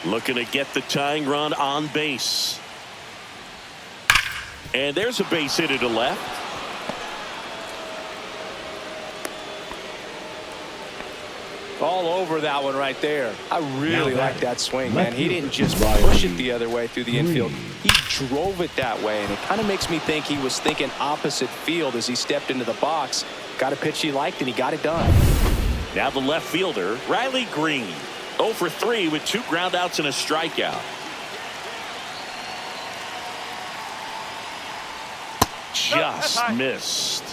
Looking to get the tying run on base. And there's a base hit to left. All over that one right there. I really like that swing, man. He didn't just push it the other way through the infield. He drove it that way, and it kind of makes me think he was thinking opposite field as he stepped into the box. Got a pitch he liked, and he got it done. Now the left fielder, Riley Green. 0 for 3 with 2 groundouts and a strikeout. Just missed.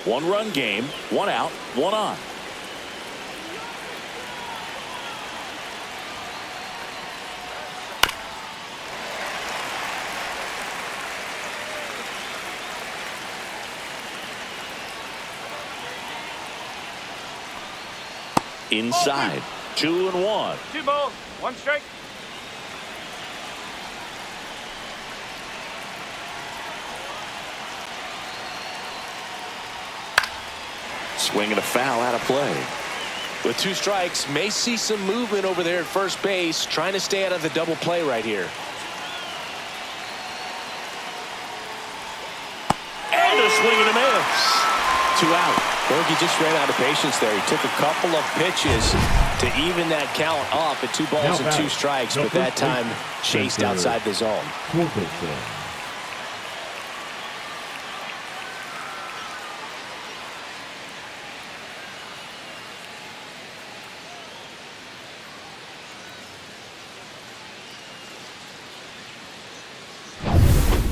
One-run game, 1 out, 1 on. Inside, 2-1. 2 balls, 1 strike. Swinging a foul out of play. With 2 strikes, may see some movement over there at first base, trying to stay out of the double play right here. And a swing and a miss. 2 out. I think he just ran out of patience there. He took a couple of pitches to even that count up at 2 balls and 2 strikes, but that time chased outside the zone.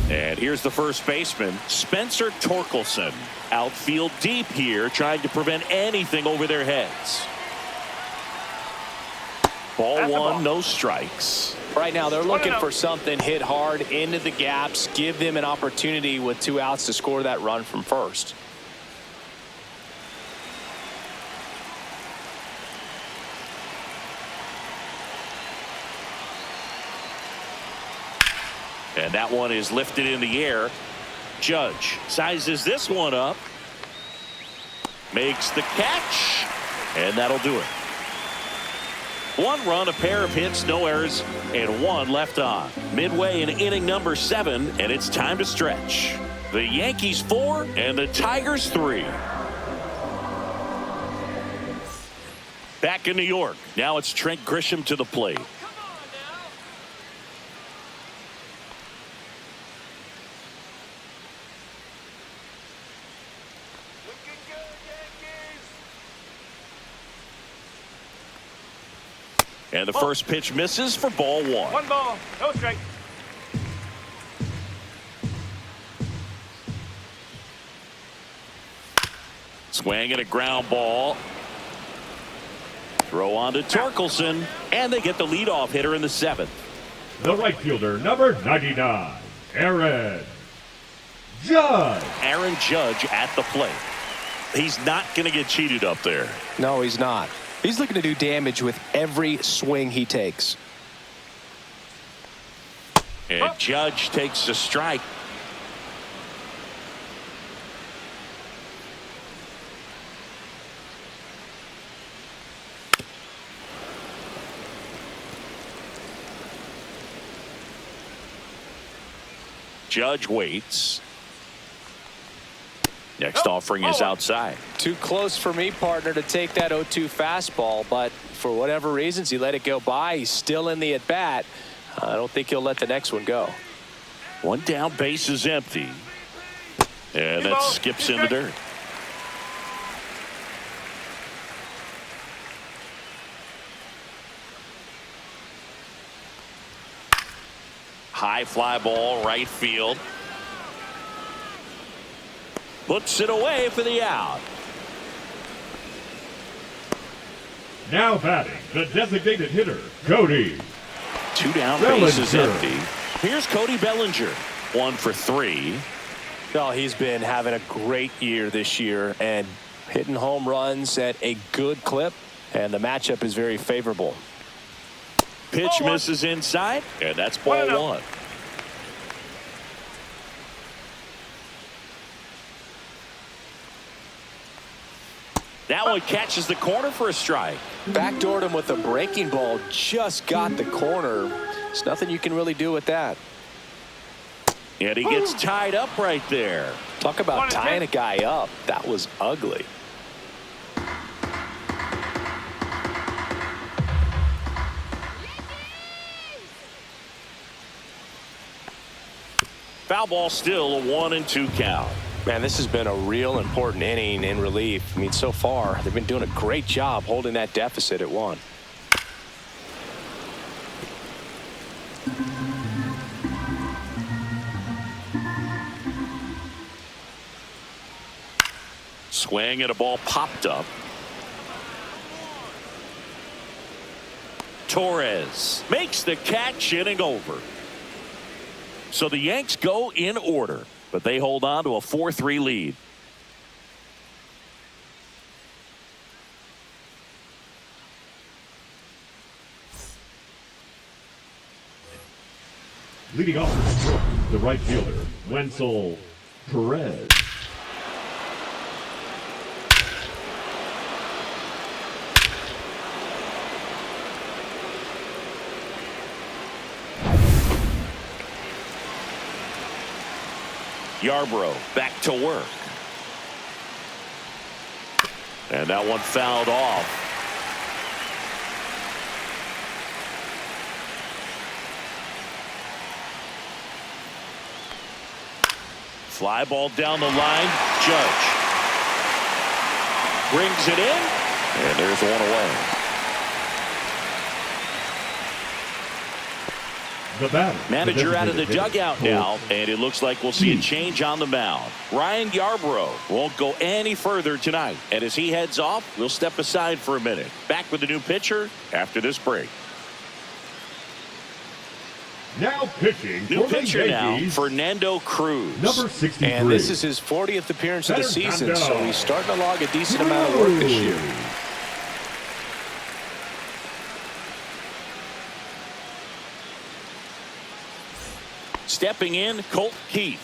And here's the first baseman, Spencer Torkelson. Outfield deep here, trying to prevent anything over their heads. Ball 1, no strikes. Right now, they're looking for something hit hard into the gaps, give them an opportunity with 2 outs to score that run from first. And that one is lifted in the air. Judge sizes this one up. Makes the catch. And that'll do it. 1 run, a pair of hits, no errors, and 1 left on. Midway in inning number 7, and it's time to stretch. The Yankees 4 and the Tigers 3. Back in New York. Now it's Trent Grisham to the plate. And the first pitch misses for ball 1. One ball, no strike. Swing and a ground ball. Throw on to Torkelson, and they get the leadoff hitter in the 7th. The right fielder, number 99, Aaron Judge. Aaron Judge at the plate. He's not going to get cheated up there. No, he's not. He's looking to do damage with every swing he takes. And Judge takes a strike. Judge waits. Next offering is outside. Too close for me, partner, to take that 0-2 fastball, but for whatever reasons he let it go by. He's still in the at bat. I don't think he'll let the next one go. One down, base is empty, and that skips in the dirt. High fly ball, right field. Puts it away for the out. Now batting, the designated hitter, Cody. 2 down, Bellinger. base is empty. Here's Cody Bellinger, 1 for 3. Well, he's been having a great year this year and hitting home runs at a good clip, and the matchup is very favorable. Pitch misses inside, and that's ball 1. That one catches the corner for a strike. Backdoored him with a breaking ball, just got the corner. There's nothing you can really do with that. And he gets tied up right there. Talk about tying a guy up. That was ugly. Foul ball, still a 1-2 count. Man, this has been a real important inning in relief. I mean, so far, they've been doing a great job holding that deficit at 1. Swing and a ball popped up. Torres makes the catch, inning over. So the Yanks go in order, but they hold on to a 4-3 lead. Leading off the right fielder, Wenzel Perez. Yarbrough back to work. And that one fouled off. Fly ball down the line. Judge brings it in, and there's one away. The batter, Manager out of the dugout now, and it looks like we'll see a change on the mound. Ryan Yarbrough won't go any further tonight, and as he heads off, we'll step aside for a minute. Back with the new pitcher after this break. Now pitching New for pitcher the now, Yankees, Fernando Cruz. number 63. And this is his 40th appearance of the season, so he's starting to log a decent amount of Cruz. work this year. Stepping in, Colt Keith.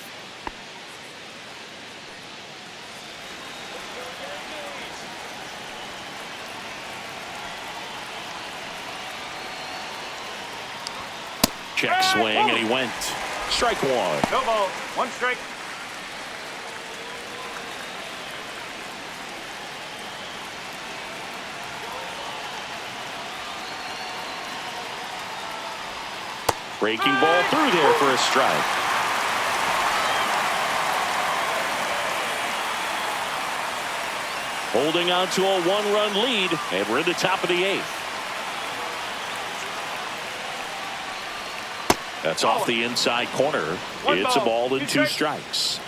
Check swing, and he went. Strike 1. No ball, 1 strike. Breaking ball through there for a strike. Holding on to a one-run lead, and we're in the top of the 8th. That's off the inside corner. It's a ball and 2 strikes.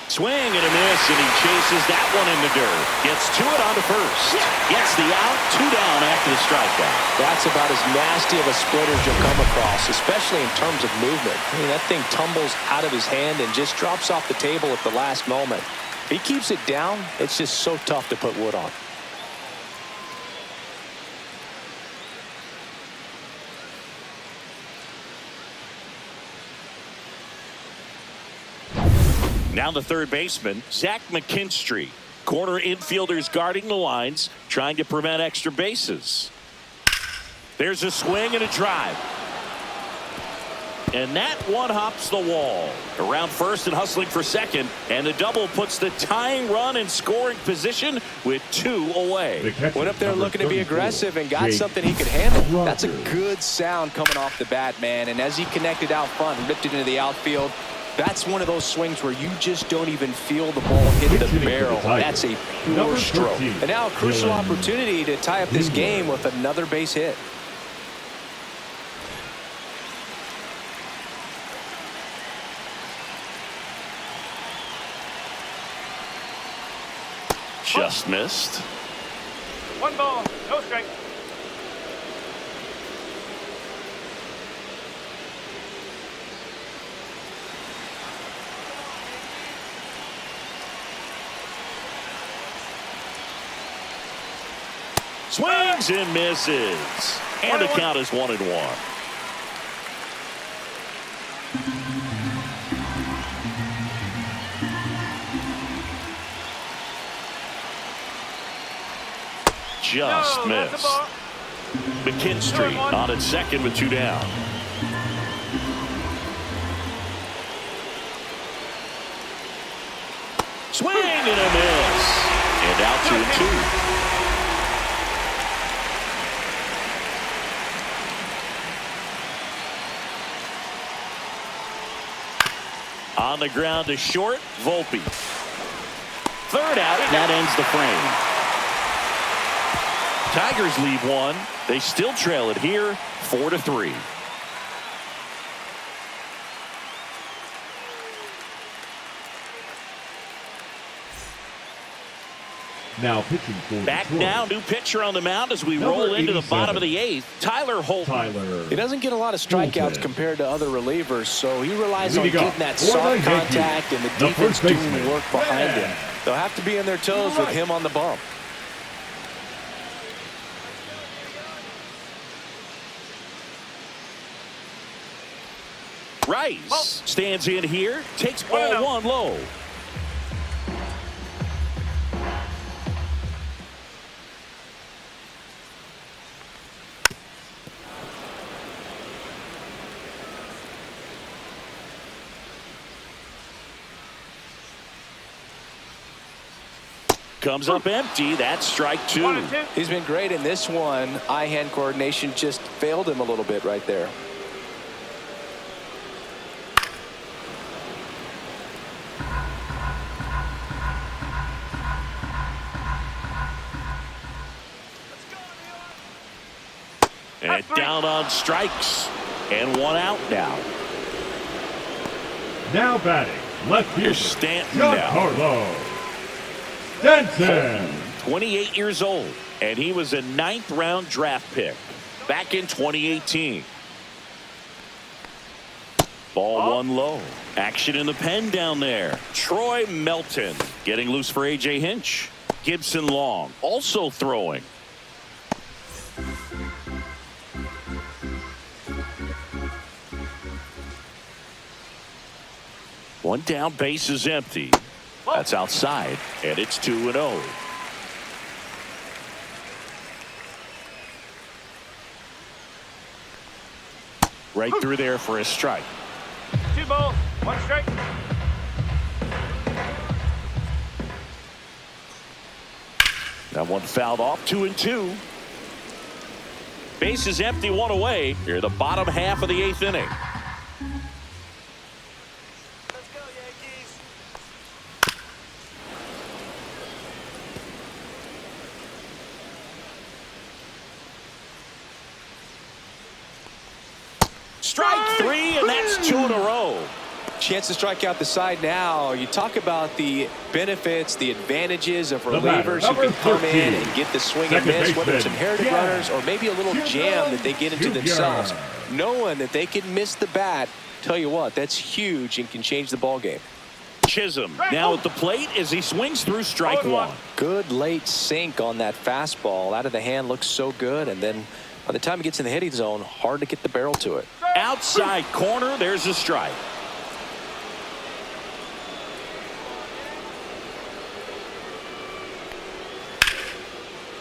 Swing and a miss, and he chases that one in the dirt. Gets to it on to first. Gets the out, 2 down after the strikeout. That's about as nasty of a split as you'll come across, especially in terms of movement. I mean, that thing tumbles out of his hand and just drops off the table at the last moment. If he keeps it down, it's just so tough to put wood on. Now the third baseman, Zach McKinstry. Corner infielders guarding the lines, trying to prevent extra bases. There's a swing and a drive. And that one hops the wall. Around first and hustling for second. And the double puts the tying run in scoring position with 2 away. Went up there looking to be aggressive and got something he could handle. That's a good sound coming off the bat, man. And as he connected out front and ripped it into the outfield, that's one of those swings where you just don't even feel the ball hit the barrel. That's a pure stroke. And now a crucial opportunity to tie up this game with another base hit. Just missed. 1 ball, no strike. Swings and misses. And the count is 1-1. Just missed. McKinstry on at second with 2 down. Swing and a miss. And out 2-2. On the ground to short, Volpe. Third out, and that ends the frame. Tigers lead 1. They still trail it here, 4-3. Now pitching for Back Detroit. now, new pitcher on the mound as we roll into the bottom of the 8th. Tyler Holton. He doesn't get a lot of strikeouts compared to other relievers, so he relies on Leading getting that soft contact and the defense doing the work behind him. They'll have to be on their toes with him on the bump. Rice stands in here, takes ball 1 low. Comes up empty. That's strike 2. He's been great in this one. Eye-hand coordination just failed him a little bit right there. And down on strikes. And 1 out now. Now batting, left fielder, Stanton now. Giancarlo Stanton. 28 years old, and he was a 9th-round draft pick back in 2018. Ball 1 low. Action in the pen down there. Troy Melton getting loose for A.J. Hinch. Gibson Long also throwing. One down, base is empty. That's outside, and it's 2-0. Right through there for a strike. 2 balls, 1 strike. That one fouled off. 2-2. Base is empty, 1 away. Here, the bottom half of the 8th inning. Let's go, Yankees. Strike 3, and that's 2 in a row. Chance to strike out the side now. You talk about the benefits, the advantages of relievers who can come in and get the swing and miss, whether it's inherited runners or maybe a little jam that they get into themselves. Knowing that they can miss the bat, tell you what, that's huge and can change the ball game. Chisholm now at the plate as he swings through strike 1. Good late sink on that fastball. Out of the hand looks so good, and then by the time it gets in the hitting zone, hard to get the barrel to it. Outside corner, there's a strike.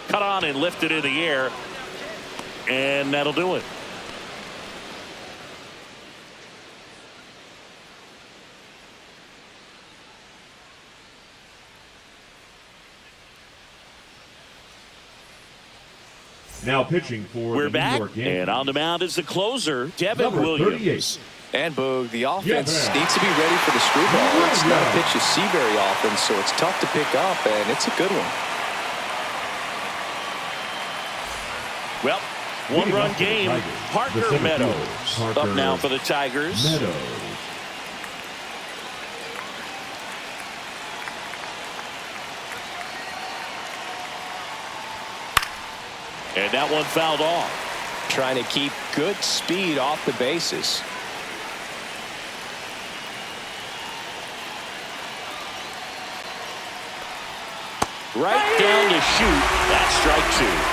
Cut on and lifted in the air, and that'll do it. Now pitching for We're the back, New York Yankees. and on the mound is the closer, Devin Number Williams. 38. And Boog, the offense needs to be ready for the screwball. It's not a pitch you see very often, so it's tough to pick up, and it's a good one. Well, one-run game. Parker Meadows up now for the Tigers. Meadows. And that one fouled off. Trying to keep good speed off the bases. Right down to shoot. That's strike 2.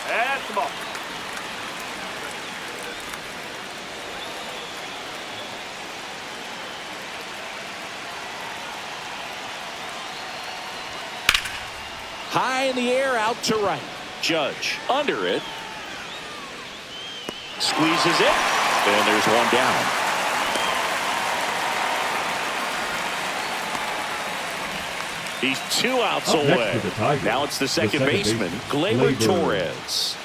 That's the ball. High in the air, out to right. Judge under it. Squeezes it. And there's one down. He's 2 outs away. Now it's the second baseman, Gleyber Torres.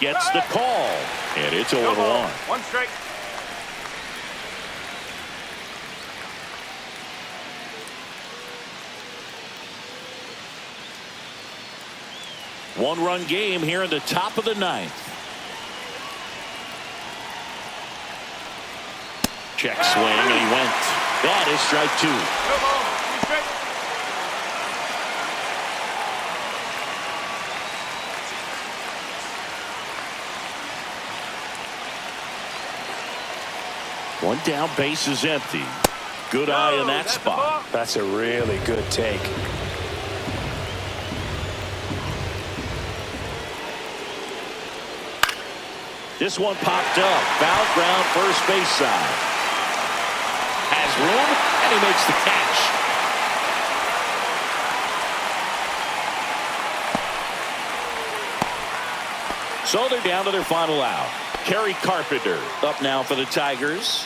Gets the call. And it's 0-1. 1 strike. One-run game here in the top of the 9th. Check swing, and he went. That is strike 2. No ball, 3 strike. One down, base is empty. Good eye in that spot. That's a really good take. This one popped up. Foul ground, first base side. Has room, and he makes the catch. So they're down to their final out. Kerry Carpenter up now for the Tigers.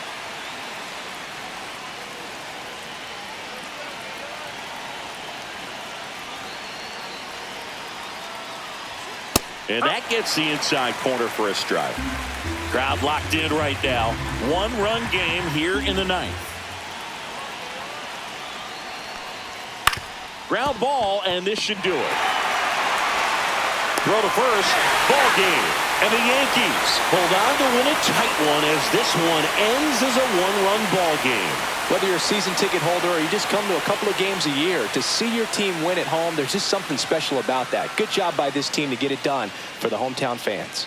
And that gets the inside corner for a strike. Crowd locked in right now. One-run game here in the 9th. Ground ball, and this should do it. Throw to first. Ball game. And the Yankees hold on to win a tight one as this one ends as a one-run ball game. Whether you're a season ticket holder or you just come to a couple of games a year, to see your team win at home, there's just something special about that. Good job by this team to get it done for the hometown fans.